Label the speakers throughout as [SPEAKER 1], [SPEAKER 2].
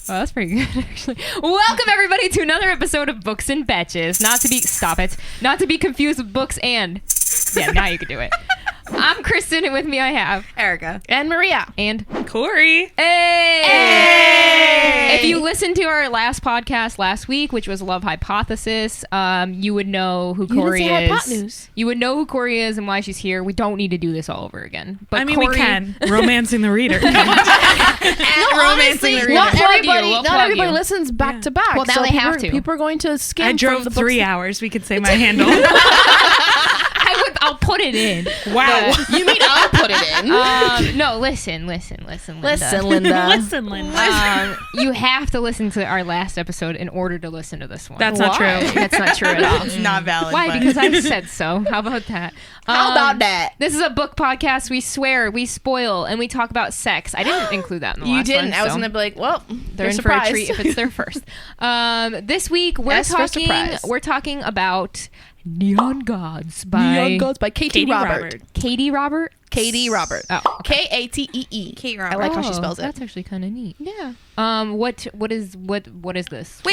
[SPEAKER 1] Well, that's pretty good, actually. Welcome, everybody, to another episode of Books and Betches. Not to be confused with books and... Yeah, now you can do it. I'm Kristen, and with me I have...
[SPEAKER 2] Erica.
[SPEAKER 3] And Maria.
[SPEAKER 1] And...
[SPEAKER 4] Cori.
[SPEAKER 1] Hey! If you listened to our last podcast last week, which was Love Hypothesis, you would know who Cori is. You would know who Cori is and why she's here. We don't need to do this all over again. But
[SPEAKER 4] we can. Romancing the reader.
[SPEAKER 3] Honestly, not everybody listens back to back.
[SPEAKER 1] Well, now they have to.
[SPEAKER 3] People are going to skim.
[SPEAKER 4] I drove
[SPEAKER 3] from the
[SPEAKER 4] 3 hours. We could say my handle.
[SPEAKER 1] I'll put it in.
[SPEAKER 4] Wow.
[SPEAKER 3] You mean I'll put it in?
[SPEAKER 1] No, listen, Linda.
[SPEAKER 3] Listen,
[SPEAKER 1] Linda. You have to listen to our last episode in order to listen to this one.
[SPEAKER 4] That's not true.
[SPEAKER 1] That's not true at all.
[SPEAKER 2] It's not valid.
[SPEAKER 1] Why?
[SPEAKER 2] But.
[SPEAKER 1] Because I said so. How about that?
[SPEAKER 3] How about that?
[SPEAKER 1] This is a book podcast. We swear, we spoil, and we talk about sex. I didn't include that in the last one.
[SPEAKER 3] You didn't. I was
[SPEAKER 1] so
[SPEAKER 3] going to be like, well,
[SPEAKER 1] they're in
[SPEAKER 3] surprised.
[SPEAKER 1] for a treat if it's their first. This week, we're talking about Neon Gods by
[SPEAKER 3] Katee Robert.
[SPEAKER 1] Katee Robert?
[SPEAKER 3] Katee Robert.
[SPEAKER 1] Oh, okay.
[SPEAKER 3] Katee.
[SPEAKER 2] Kate Robert.
[SPEAKER 3] I like how she spells it.
[SPEAKER 1] That's actually kind of neat.
[SPEAKER 3] Yeah.
[SPEAKER 1] What is this?
[SPEAKER 2] Wait,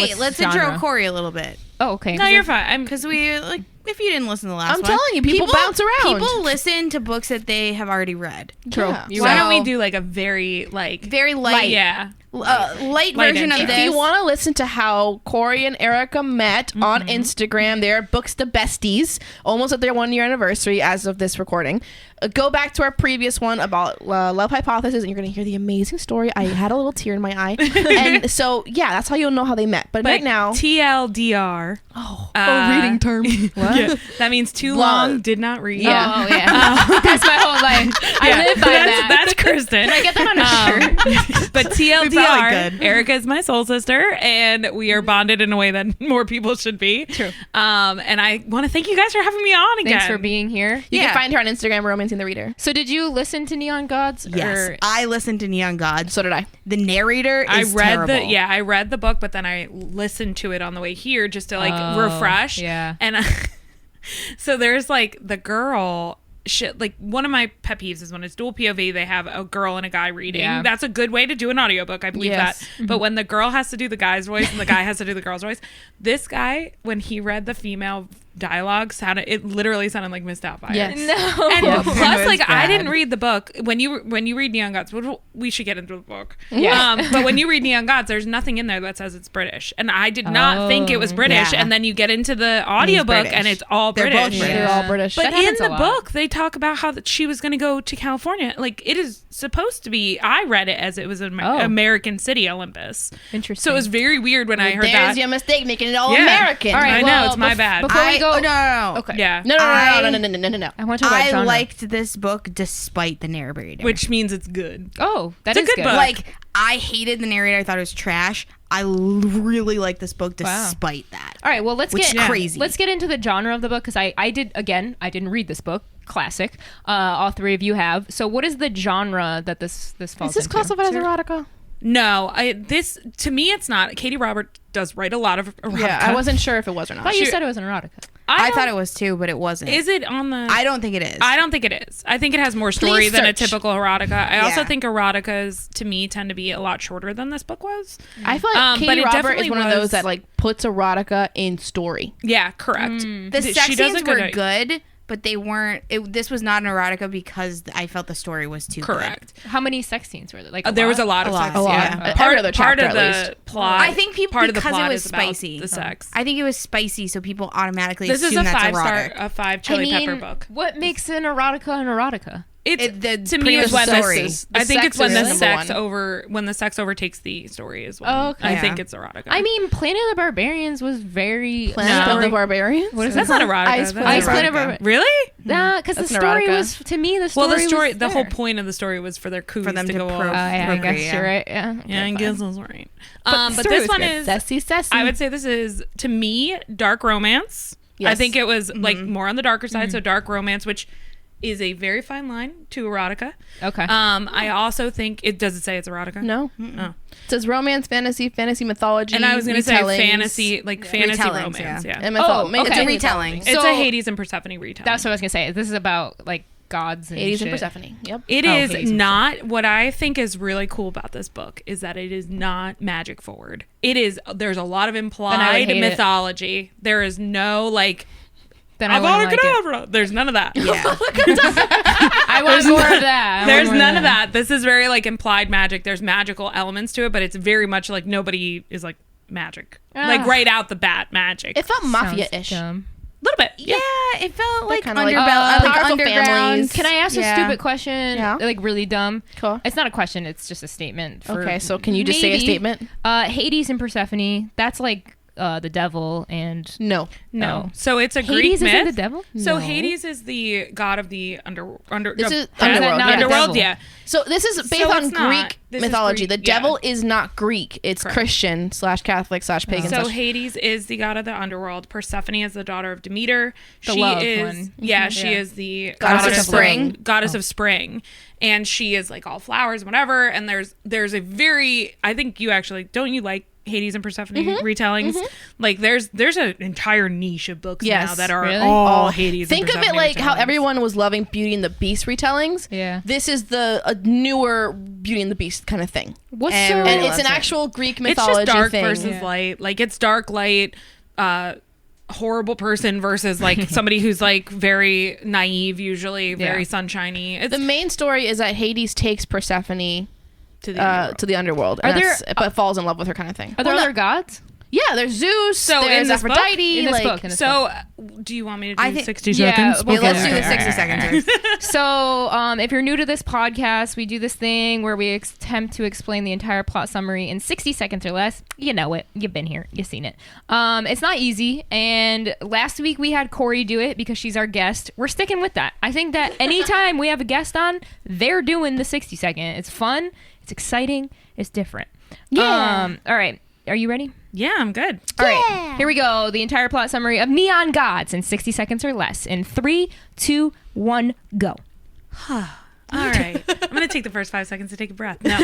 [SPEAKER 1] What's
[SPEAKER 2] let's
[SPEAKER 1] genre?
[SPEAKER 2] intro Cori a little bit.
[SPEAKER 1] Oh, okay.
[SPEAKER 4] No, you're fine.
[SPEAKER 2] Because we, if you didn't listen to the last
[SPEAKER 3] I'm
[SPEAKER 2] one.
[SPEAKER 3] telling you, people bounce around.
[SPEAKER 2] People listen to books that they have already read.
[SPEAKER 1] True.
[SPEAKER 3] Yeah.
[SPEAKER 4] Why don't we do a very
[SPEAKER 2] very light.
[SPEAKER 4] Yeah.
[SPEAKER 2] Light version of
[SPEAKER 3] if
[SPEAKER 2] this.
[SPEAKER 3] you want to listen to how Cori and Erica met on Instagram, they're Books to Besties, almost at their 1 year anniversary as of this recording. Go back to our previous one about Love Hypothesis, and you're going to hear the amazing story. I had a little tear in my eye. And so, yeah, that's how you'll know how they met. But right now...
[SPEAKER 4] TLDR.
[SPEAKER 3] reading term. What?
[SPEAKER 4] Yeah, that means too long, did not read.
[SPEAKER 1] Yeah. Oh, yeah. That's my whole life. I live by that.
[SPEAKER 4] That's Kristen.
[SPEAKER 1] Can I get that on a shirt?
[SPEAKER 4] But TLDR, Erica is my soul sister, and we are bonded in a way that more people should be.
[SPEAKER 1] True.
[SPEAKER 4] And I want to thank you guys for having me on again.
[SPEAKER 1] Thanks for being here.
[SPEAKER 3] You can find her on Instagram, Romancing the Reader.
[SPEAKER 1] So did you listen to Neon Gods?
[SPEAKER 2] Yes, I listened to Neon Gods.
[SPEAKER 3] So did I.
[SPEAKER 2] The narrator is terrible.
[SPEAKER 4] I read the book, but then I listened to it on the way here just to refresh.
[SPEAKER 1] Yeah.
[SPEAKER 4] And so there's the girl... one of my pet peeves is when it's dual POV, they have a girl and a guy reading.
[SPEAKER 1] Yeah.
[SPEAKER 4] That's a good way to do an audiobook. I believe that. But when the girl has to do the guy's voice and the guy has to do the girl's voice, this guy, when he read the female dialogue, it literally sounded like Miss Doubtfire.
[SPEAKER 3] Yes.
[SPEAKER 1] No.
[SPEAKER 4] And plus, I
[SPEAKER 2] bad.
[SPEAKER 4] didn't read the book. When you read Neon Gods, we should get into the book.
[SPEAKER 1] Yeah.
[SPEAKER 4] But when you read Neon Gods, there's nothing in there that says it's British, and I did not think it was British.
[SPEAKER 2] Yeah.
[SPEAKER 4] And then you get into the audiobook, and it's all
[SPEAKER 2] They're
[SPEAKER 4] British.
[SPEAKER 2] both British.
[SPEAKER 3] They're all British.
[SPEAKER 4] But
[SPEAKER 1] That
[SPEAKER 4] in
[SPEAKER 1] happens
[SPEAKER 4] the
[SPEAKER 1] a lot.
[SPEAKER 4] book, they talk about how she was going to go to California. It is supposed to be. I read it as it was an American city, Olympus.
[SPEAKER 1] Interesting.
[SPEAKER 4] So it was very weird when I heard
[SPEAKER 3] There's
[SPEAKER 4] that.
[SPEAKER 3] your mistake, making it all American.
[SPEAKER 1] All right,
[SPEAKER 4] I know, it's my bad.
[SPEAKER 1] Before we go...
[SPEAKER 2] No.
[SPEAKER 3] Okay.
[SPEAKER 4] Yeah.
[SPEAKER 3] No.
[SPEAKER 2] I
[SPEAKER 1] I want to talk about genre.
[SPEAKER 2] liked this book despite the narrator.
[SPEAKER 4] Which means it's good.
[SPEAKER 1] Oh, that
[SPEAKER 4] It's
[SPEAKER 1] is
[SPEAKER 4] a good book.
[SPEAKER 2] I hated the narrator. I thought it was trash. I really like this book despite that.
[SPEAKER 1] All right, well, let's
[SPEAKER 2] Which
[SPEAKER 1] get
[SPEAKER 2] is crazy.
[SPEAKER 1] Let's get into the genre of the book, because I didn't read this book. Classic. All three of you have. So what is the genre that this falls
[SPEAKER 3] Is this
[SPEAKER 1] into?
[SPEAKER 3] classified as erotica?
[SPEAKER 4] No, to me it's not. Katee Robert does write a lot of erotica.
[SPEAKER 3] Yeah, I wasn't sure if it was or
[SPEAKER 1] I
[SPEAKER 3] not.
[SPEAKER 1] thought you said it was an erotica.
[SPEAKER 2] I thought it was too, but it wasn't.
[SPEAKER 4] Is it on the...
[SPEAKER 2] I don't think it is.
[SPEAKER 4] I don't think it is. I think it has more story than a
[SPEAKER 3] search.
[SPEAKER 4] typical erotica. I also
[SPEAKER 2] Yeah.
[SPEAKER 4] think eroticas, to me, tend to be a lot shorter than this book was.
[SPEAKER 3] I feel like
[SPEAKER 4] but
[SPEAKER 3] Katee
[SPEAKER 4] it
[SPEAKER 3] Robert
[SPEAKER 4] definitely
[SPEAKER 3] is one of
[SPEAKER 4] was-
[SPEAKER 3] those that puts erotica in story.
[SPEAKER 4] Yeah, correct.
[SPEAKER 2] the
[SPEAKER 4] She
[SPEAKER 2] sex
[SPEAKER 4] does a
[SPEAKER 2] scenes were good, but they weren't. This was not an erotica because I felt the story was too
[SPEAKER 4] Correct.
[SPEAKER 1] How many sex scenes were there?
[SPEAKER 4] There was a lot of
[SPEAKER 2] A lot.
[SPEAKER 4] sex.
[SPEAKER 2] A lot.
[SPEAKER 4] Yeah.
[SPEAKER 3] Every other
[SPEAKER 4] part
[SPEAKER 3] chapter,
[SPEAKER 4] of
[SPEAKER 3] at
[SPEAKER 4] the
[SPEAKER 3] least.
[SPEAKER 4] plot.
[SPEAKER 2] I think people
[SPEAKER 4] part of the
[SPEAKER 2] because
[SPEAKER 4] plot
[SPEAKER 2] it was
[SPEAKER 4] is about
[SPEAKER 2] spicy.
[SPEAKER 4] the sex.
[SPEAKER 2] I think it was spicy, so people automatically
[SPEAKER 4] This is
[SPEAKER 2] assume
[SPEAKER 4] a
[SPEAKER 2] that's
[SPEAKER 4] 5-star,
[SPEAKER 2] erotic.
[SPEAKER 4] a 5 chili pepper book.
[SPEAKER 1] What makes an erotica an erotica?
[SPEAKER 4] To me,
[SPEAKER 2] pretty
[SPEAKER 4] it's when
[SPEAKER 2] much story.
[SPEAKER 4] I think
[SPEAKER 3] sex
[SPEAKER 4] it's when
[SPEAKER 3] is
[SPEAKER 4] the
[SPEAKER 3] number one.
[SPEAKER 4] when the sex overtakes the story is when
[SPEAKER 1] Oh, okay.
[SPEAKER 4] I
[SPEAKER 2] Yeah.
[SPEAKER 4] think it's erotica.
[SPEAKER 1] I mean, Planet of the Barbarians was very...
[SPEAKER 3] Planet of the Barbarians?
[SPEAKER 1] What is
[SPEAKER 4] that's
[SPEAKER 1] that?
[SPEAKER 4] not erotica.
[SPEAKER 3] Ice
[SPEAKER 4] That's
[SPEAKER 3] Planet
[SPEAKER 1] Ice Planet of
[SPEAKER 4] Really?
[SPEAKER 1] Nah, because the
[SPEAKER 3] That's an
[SPEAKER 1] story
[SPEAKER 3] erotica.
[SPEAKER 1] was, to me, the story
[SPEAKER 4] Well,
[SPEAKER 1] was
[SPEAKER 4] the whole
[SPEAKER 1] there.
[SPEAKER 4] point of the story was for their cooties
[SPEAKER 2] For them
[SPEAKER 4] to
[SPEAKER 2] to
[SPEAKER 4] go
[SPEAKER 2] pro-
[SPEAKER 4] off.
[SPEAKER 1] Oh, yeah, I
[SPEAKER 2] procreate,
[SPEAKER 1] guess you're right. Yeah.
[SPEAKER 4] Yeah, I
[SPEAKER 1] Okay,
[SPEAKER 4] guess
[SPEAKER 1] fine.
[SPEAKER 4] that's right.
[SPEAKER 1] the
[SPEAKER 4] But
[SPEAKER 1] story
[SPEAKER 4] this
[SPEAKER 1] was
[SPEAKER 4] one
[SPEAKER 1] good.
[SPEAKER 4] is,
[SPEAKER 3] Sassy.
[SPEAKER 4] I would say this is, to me, dark romance.
[SPEAKER 3] Yes.
[SPEAKER 4] I think it was more on the darker side, so dark romance, which is a very fine line to erotica.
[SPEAKER 1] Okay.
[SPEAKER 4] I also think does it say it's erotica?
[SPEAKER 3] No.
[SPEAKER 4] Oh.
[SPEAKER 3] It says romance, fantasy mythology.
[SPEAKER 4] And I was going to say
[SPEAKER 3] retellings,
[SPEAKER 4] fantasy
[SPEAKER 2] Retellings,
[SPEAKER 4] romance. Yeah.
[SPEAKER 3] and
[SPEAKER 1] Oh,
[SPEAKER 3] maybe
[SPEAKER 1] okay.
[SPEAKER 2] It's a retelling.
[SPEAKER 4] It's
[SPEAKER 1] So-
[SPEAKER 4] a Hades and Persephone retelling.
[SPEAKER 1] That's what I was going to say. This is about, gods and
[SPEAKER 3] Hades
[SPEAKER 1] shit.
[SPEAKER 3] and Persephone. Yep.
[SPEAKER 4] It
[SPEAKER 1] Oh,
[SPEAKER 4] is
[SPEAKER 1] Hades and
[SPEAKER 4] not what I think is really cool about this book is that it is not magic forward. It is. There's a lot of implied
[SPEAKER 1] hate it.
[SPEAKER 4] mythology. There is no like.
[SPEAKER 1] Then I wouldn't like it.
[SPEAKER 4] There's none of that.
[SPEAKER 2] Yeah.
[SPEAKER 1] I want more of that. I
[SPEAKER 4] There's
[SPEAKER 1] want more
[SPEAKER 4] none of that. This is very like implied magic. There's magical elements to it, but it's very much like nobody is like magic. Like
[SPEAKER 1] Ugh.
[SPEAKER 4] right out the bat magic.
[SPEAKER 3] It felt
[SPEAKER 1] Sounds
[SPEAKER 3] mafia-ish.
[SPEAKER 1] dumb.
[SPEAKER 4] A little bit.
[SPEAKER 2] Yeah, it felt like
[SPEAKER 3] kinda like,
[SPEAKER 2] like
[SPEAKER 3] powerful
[SPEAKER 2] underground.
[SPEAKER 3] families.
[SPEAKER 1] Can I ask
[SPEAKER 2] Yeah.
[SPEAKER 1] a stupid question?
[SPEAKER 3] Yeah.
[SPEAKER 1] Like really dumb.
[SPEAKER 3] Cool.
[SPEAKER 1] It's not a question. It's just a statement. For
[SPEAKER 3] Okay, so can you just say a
[SPEAKER 1] maybe,
[SPEAKER 3] statement?
[SPEAKER 1] Hades and Persephone. That's like the devil and
[SPEAKER 3] No.
[SPEAKER 4] No. So it's a
[SPEAKER 1] Hades
[SPEAKER 4] Greek
[SPEAKER 1] isn't
[SPEAKER 4] myth.
[SPEAKER 1] the devil.
[SPEAKER 4] So
[SPEAKER 3] No.
[SPEAKER 4] Hades is the god of the
[SPEAKER 3] This is
[SPEAKER 1] How is that
[SPEAKER 3] underworld.
[SPEAKER 1] not
[SPEAKER 3] Yeah.
[SPEAKER 1] a
[SPEAKER 4] underworld.
[SPEAKER 1] devil?
[SPEAKER 4] Yeah.
[SPEAKER 3] So this is based
[SPEAKER 4] So
[SPEAKER 3] on
[SPEAKER 4] it's not.
[SPEAKER 3] Greek
[SPEAKER 4] This is
[SPEAKER 3] mythology.
[SPEAKER 4] Greek,
[SPEAKER 3] The devil
[SPEAKER 4] yeah.
[SPEAKER 3] is not Greek. It's
[SPEAKER 4] Correct.
[SPEAKER 3] Christian / Catholic / pagan.
[SPEAKER 4] So
[SPEAKER 3] slash-
[SPEAKER 4] Hades is the god of the underworld. Persephone is the daughter of Demeter.
[SPEAKER 1] The
[SPEAKER 4] she
[SPEAKER 1] love
[SPEAKER 4] is
[SPEAKER 1] one.
[SPEAKER 4] yeah, she
[SPEAKER 1] Yeah.
[SPEAKER 4] is the
[SPEAKER 3] Goddess
[SPEAKER 2] of spring.
[SPEAKER 4] Goddess of spring. And she is like all flowers and whatever. And there's a very I think you actually don't you like Hades and Persephone retellings? Like there's an entire niche of books now
[SPEAKER 3] Yes.
[SPEAKER 4] that are
[SPEAKER 1] Really?
[SPEAKER 4] all
[SPEAKER 3] Oh,
[SPEAKER 4] Hades
[SPEAKER 3] Think
[SPEAKER 4] and
[SPEAKER 3] of it
[SPEAKER 4] Persephone
[SPEAKER 3] like how
[SPEAKER 4] retellings.
[SPEAKER 3] everyone was loving Beauty and the Beast retellings.
[SPEAKER 1] Yeah.
[SPEAKER 3] This is the a newer Beauty and the Beast kind of thing.
[SPEAKER 1] What's
[SPEAKER 2] Everyone
[SPEAKER 3] And
[SPEAKER 1] so?
[SPEAKER 3] it's an
[SPEAKER 2] loves it.
[SPEAKER 3] actual Greek
[SPEAKER 4] it's
[SPEAKER 3] mythology
[SPEAKER 4] just dark
[SPEAKER 3] thing.
[SPEAKER 4] versus
[SPEAKER 1] Yeah.
[SPEAKER 4] light. Like it's dark light horrible person versus like somebody who's like very naive usually very
[SPEAKER 1] Yeah.
[SPEAKER 4] sunshiny. It's
[SPEAKER 3] The main story is that Hades takes Persephone
[SPEAKER 4] to the underworld.
[SPEAKER 3] to the underworld,
[SPEAKER 1] Are
[SPEAKER 3] and
[SPEAKER 1] there-
[SPEAKER 3] but falls in love with her kind of thing.
[SPEAKER 1] Are there
[SPEAKER 3] Well,
[SPEAKER 1] other gods?
[SPEAKER 3] Yeah, there's Zeus.
[SPEAKER 4] So
[SPEAKER 3] there's
[SPEAKER 4] in this book?
[SPEAKER 3] Aphrodite.
[SPEAKER 1] In this
[SPEAKER 3] like,
[SPEAKER 1] book. In this book.
[SPEAKER 4] So, do you want me to do
[SPEAKER 2] I think-
[SPEAKER 4] 60
[SPEAKER 1] Yeah,
[SPEAKER 4] seconds?
[SPEAKER 1] well,
[SPEAKER 2] Yeah, let's do the
[SPEAKER 1] Okay.
[SPEAKER 2] 60 seconds first.
[SPEAKER 1] So, if you're new to this podcast, we do this thing where we attempt to explain the entire plot summary in 60 seconds or less. You know it. You've been here. You've seen it. It's not easy. And last week we had Cori do it because she's our guest. We're sticking with that. I think that anytime we have a guest on, they're doing the 60 second. It's fun. It's exciting. It's different.
[SPEAKER 3] Yeah.
[SPEAKER 1] All right. Are you ready?
[SPEAKER 4] Yeah, I'm good.
[SPEAKER 1] All right, here we go. The entire plot summary of Neon Gods in 60 seconds or less. In 3, 2, 1, go.
[SPEAKER 4] All right. I'm going to take the first 5 seconds to take a breath. No.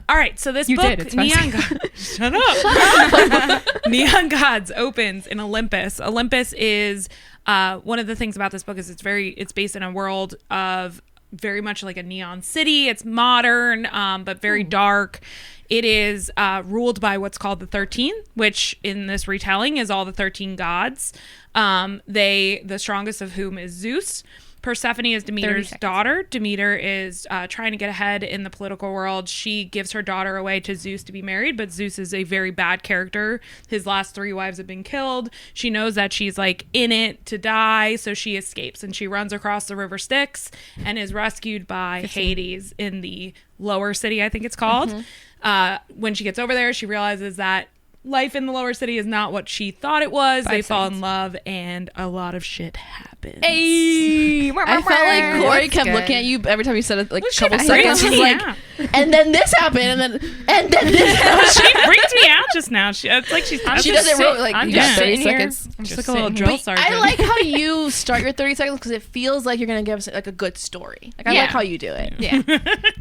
[SPEAKER 4] All right. So this
[SPEAKER 1] You
[SPEAKER 4] book,
[SPEAKER 1] did. It's 5
[SPEAKER 4] Neon Gods. Shut up. Neon Gods opens in Olympus. Olympus is one of the things about this book is it's based in a world of very much like a neon city. It's modern, but very dark. It is ruled by what's called the 13, which in this retelling is all the 13 gods. The strongest of whom is Zeus. Persephone is Demeter's daughter. Demeter is trying to get ahead in the political world. She gives her daughter away to Zeus to be married, but Zeus is a very bad character. His last 3 wives have been killed. She knows that she's like in it to die, so she escapes and she runs across the river Styx and is rescued by Hades in the lower city, I think it's called. When she gets over there, she realizes that life in the lower city is not what she thought it was. They fall in love and a lot of shit happens.
[SPEAKER 1] Hey,
[SPEAKER 3] I felt like Cori
[SPEAKER 2] That's
[SPEAKER 3] kept
[SPEAKER 2] good.
[SPEAKER 3] looking at you every time you said it, like a
[SPEAKER 4] She
[SPEAKER 3] couple
[SPEAKER 4] freaks
[SPEAKER 3] seconds. She's
[SPEAKER 4] me
[SPEAKER 3] like,
[SPEAKER 4] out.
[SPEAKER 3] and then this happened, and then this happened.
[SPEAKER 4] She freaked me out just now. It's like she's
[SPEAKER 3] She
[SPEAKER 1] just
[SPEAKER 3] doesn't
[SPEAKER 1] sit-
[SPEAKER 3] really like
[SPEAKER 1] I'm
[SPEAKER 3] you
[SPEAKER 1] just
[SPEAKER 3] got 30
[SPEAKER 1] sitting here.
[SPEAKER 3] seconds.
[SPEAKER 1] I'm
[SPEAKER 4] just
[SPEAKER 1] just
[SPEAKER 4] like a little
[SPEAKER 1] sitting
[SPEAKER 4] drill
[SPEAKER 1] here.
[SPEAKER 4] sergeant.
[SPEAKER 3] I like how you start your 30 seconds because it feels like you're gonna give us like a good story. Like I
[SPEAKER 1] Yeah.
[SPEAKER 3] like how you do it.
[SPEAKER 1] Yeah.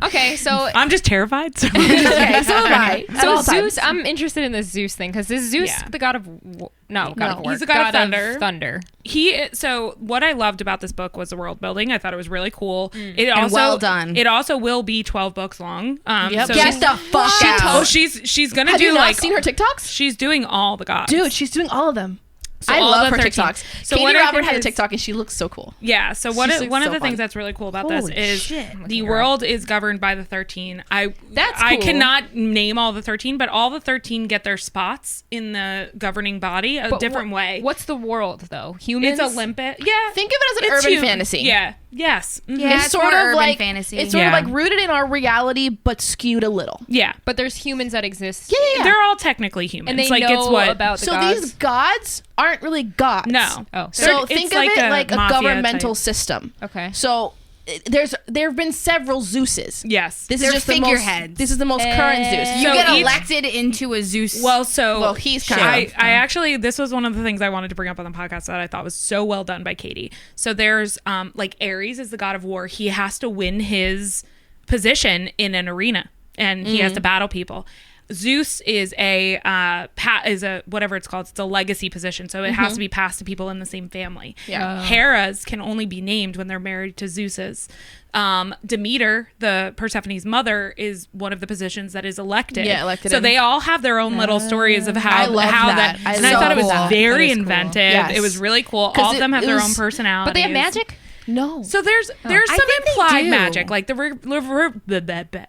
[SPEAKER 1] Okay, so
[SPEAKER 4] I'm just terrified. So
[SPEAKER 3] Okay, so am I. At
[SPEAKER 1] so
[SPEAKER 3] all
[SPEAKER 1] Zeus,
[SPEAKER 3] times.
[SPEAKER 1] I'm interested in this Zeus thing because is Zeus
[SPEAKER 4] Yeah.
[SPEAKER 1] the god of God of war?
[SPEAKER 4] he's the god of thunder.
[SPEAKER 1] Thunder.
[SPEAKER 4] So what I loved about this book was the world building. I thought it was really cool. It
[SPEAKER 2] And
[SPEAKER 4] also
[SPEAKER 2] well done.
[SPEAKER 4] It also will be 12 books long.
[SPEAKER 3] Yep.
[SPEAKER 4] So
[SPEAKER 3] Get the fuck out.
[SPEAKER 4] Oh, she's gonna
[SPEAKER 3] Have
[SPEAKER 4] do
[SPEAKER 3] you not
[SPEAKER 4] like
[SPEAKER 3] seen her TikToks?
[SPEAKER 4] she's doing all the gods.
[SPEAKER 3] Dude, she's doing all of them.
[SPEAKER 4] So
[SPEAKER 3] I
[SPEAKER 4] all
[SPEAKER 3] love
[SPEAKER 4] the
[SPEAKER 3] her
[SPEAKER 4] 13.
[SPEAKER 3] TikToks.
[SPEAKER 4] So
[SPEAKER 3] Katie
[SPEAKER 4] what I
[SPEAKER 3] Robert
[SPEAKER 4] think
[SPEAKER 3] had a
[SPEAKER 4] is-
[SPEAKER 3] TikTok and she looks so cool.
[SPEAKER 4] Yeah, so one
[SPEAKER 3] She's
[SPEAKER 4] of
[SPEAKER 3] like
[SPEAKER 4] the
[SPEAKER 3] so
[SPEAKER 4] things
[SPEAKER 3] fun.
[SPEAKER 4] that's really cool about
[SPEAKER 3] Holy
[SPEAKER 4] this is
[SPEAKER 3] shit.
[SPEAKER 4] the
[SPEAKER 1] her
[SPEAKER 4] world is governed by the 13.
[SPEAKER 1] That's
[SPEAKER 4] I
[SPEAKER 1] cool.
[SPEAKER 4] cannot name all the 13, but all the 13 get their spots in the governing body a
[SPEAKER 1] But
[SPEAKER 4] different way.
[SPEAKER 1] What's the world though? Humans.
[SPEAKER 4] It's Olympus. Yeah.
[SPEAKER 3] Think of it as an
[SPEAKER 4] It's
[SPEAKER 3] urban
[SPEAKER 4] human.
[SPEAKER 3] fantasy.
[SPEAKER 4] Yeah. Yes. Mhm.
[SPEAKER 2] Yeah,
[SPEAKER 3] It's
[SPEAKER 2] it's
[SPEAKER 3] sort
[SPEAKER 2] more
[SPEAKER 3] of
[SPEAKER 2] urban
[SPEAKER 3] like
[SPEAKER 2] fantasy.
[SPEAKER 3] It's sort of
[SPEAKER 4] Yeah.
[SPEAKER 3] like rooted in our reality, but skewed a little.
[SPEAKER 4] Yeah.
[SPEAKER 1] But there's humans that exist.
[SPEAKER 3] Yeah.
[SPEAKER 4] They're all technically humans.
[SPEAKER 1] And they
[SPEAKER 4] like
[SPEAKER 1] know
[SPEAKER 4] it's what
[SPEAKER 1] about the
[SPEAKER 3] So
[SPEAKER 1] gods.
[SPEAKER 3] these gods aren't really gods.
[SPEAKER 4] No.
[SPEAKER 1] Oh.
[SPEAKER 3] So
[SPEAKER 4] It's
[SPEAKER 3] think
[SPEAKER 4] like
[SPEAKER 3] of it
[SPEAKER 4] a
[SPEAKER 3] like a
[SPEAKER 4] mafia
[SPEAKER 3] governmental
[SPEAKER 4] type.
[SPEAKER 3] system.
[SPEAKER 1] Okay.
[SPEAKER 3] So there have been several Zeuses.
[SPEAKER 4] Yes.
[SPEAKER 3] This
[SPEAKER 2] They're
[SPEAKER 3] is just
[SPEAKER 2] figureheads.
[SPEAKER 3] This is the most current Zeus.
[SPEAKER 2] You
[SPEAKER 4] So
[SPEAKER 2] get
[SPEAKER 4] each-
[SPEAKER 2] elected into a Zeus.
[SPEAKER 4] Well, so
[SPEAKER 3] Well, he's kind
[SPEAKER 4] I,
[SPEAKER 3] of-
[SPEAKER 4] I actually this was one of the things I wanted to bring up on the podcast that I thought was so well done by Katee. So there's like Ares is the god of war. He has to win his position in an arena and he has to battle people. Zeus is a whatever it's called. It's a legacy position, so it has to be passed to people in the same family.
[SPEAKER 3] Yeah.
[SPEAKER 4] Hera's can only be named when they're married to Zeus's. Demeter, the Persephone's mother, is one of the positions that is elected.
[SPEAKER 3] Yeah, elected.
[SPEAKER 4] So they all have their own little stories of how
[SPEAKER 3] I love that.
[SPEAKER 4] I
[SPEAKER 3] So
[SPEAKER 4] thought it was
[SPEAKER 3] cool.
[SPEAKER 4] very
[SPEAKER 1] That is cool.
[SPEAKER 4] inventive.
[SPEAKER 3] Yes.
[SPEAKER 4] It was really cool. All of them have their own personalities.
[SPEAKER 1] But they have magic?
[SPEAKER 3] No.
[SPEAKER 4] So there's
[SPEAKER 2] I
[SPEAKER 4] some
[SPEAKER 2] think they
[SPEAKER 4] implied
[SPEAKER 2] do.
[SPEAKER 4] magic, like the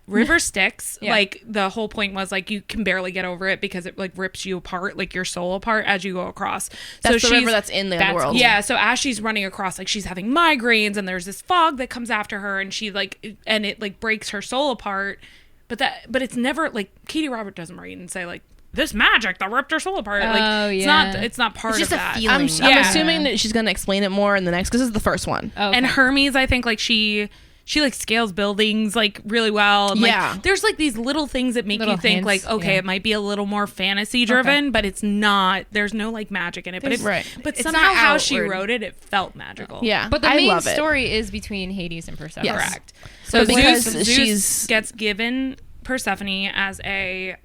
[SPEAKER 4] river Styx.
[SPEAKER 1] Yeah.
[SPEAKER 4] Like the whole point was like you can barely get over it because it like rips you apart, like your soul apart as you go across.
[SPEAKER 3] That's
[SPEAKER 4] so
[SPEAKER 3] the river that's in the underworld.
[SPEAKER 4] Yeah. So as she's running across, like she's having migraines, and there's this fog that comes after her, and she it like breaks her soul apart. But it's never like Katie Robert doesn't write and say like this magic that ripped her soul apart. It's not part
[SPEAKER 2] It's just
[SPEAKER 4] of
[SPEAKER 2] a
[SPEAKER 4] that.
[SPEAKER 2] feeling.
[SPEAKER 3] I'm assuming that she's going to explain it more in the next, because this is the first one.
[SPEAKER 1] Oh, okay.
[SPEAKER 4] And Hermes, I think like she like scales buildings like really well. And, like,
[SPEAKER 3] Yeah.
[SPEAKER 4] there's like these little things that make
[SPEAKER 1] Little
[SPEAKER 4] you think
[SPEAKER 1] hints,
[SPEAKER 4] like, okay,
[SPEAKER 1] yeah.
[SPEAKER 4] it might be a little more fantasy driven, but it's not. There's no like magic in it.
[SPEAKER 3] Right.
[SPEAKER 4] But
[SPEAKER 2] It's
[SPEAKER 4] somehow
[SPEAKER 2] not
[SPEAKER 4] how she
[SPEAKER 2] outward.
[SPEAKER 4] wrote it, it felt magical.
[SPEAKER 3] Yeah.
[SPEAKER 1] But the
[SPEAKER 3] I
[SPEAKER 1] main
[SPEAKER 3] love it.
[SPEAKER 1] story is between Hades and Persephone.
[SPEAKER 3] Yes.
[SPEAKER 4] Correct.
[SPEAKER 1] So
[SPEAKER 3] But because
[SPEAKER 4] Zeus
[SPEAKER 3] she's
[SPEAKER 4] gets given Persephone as a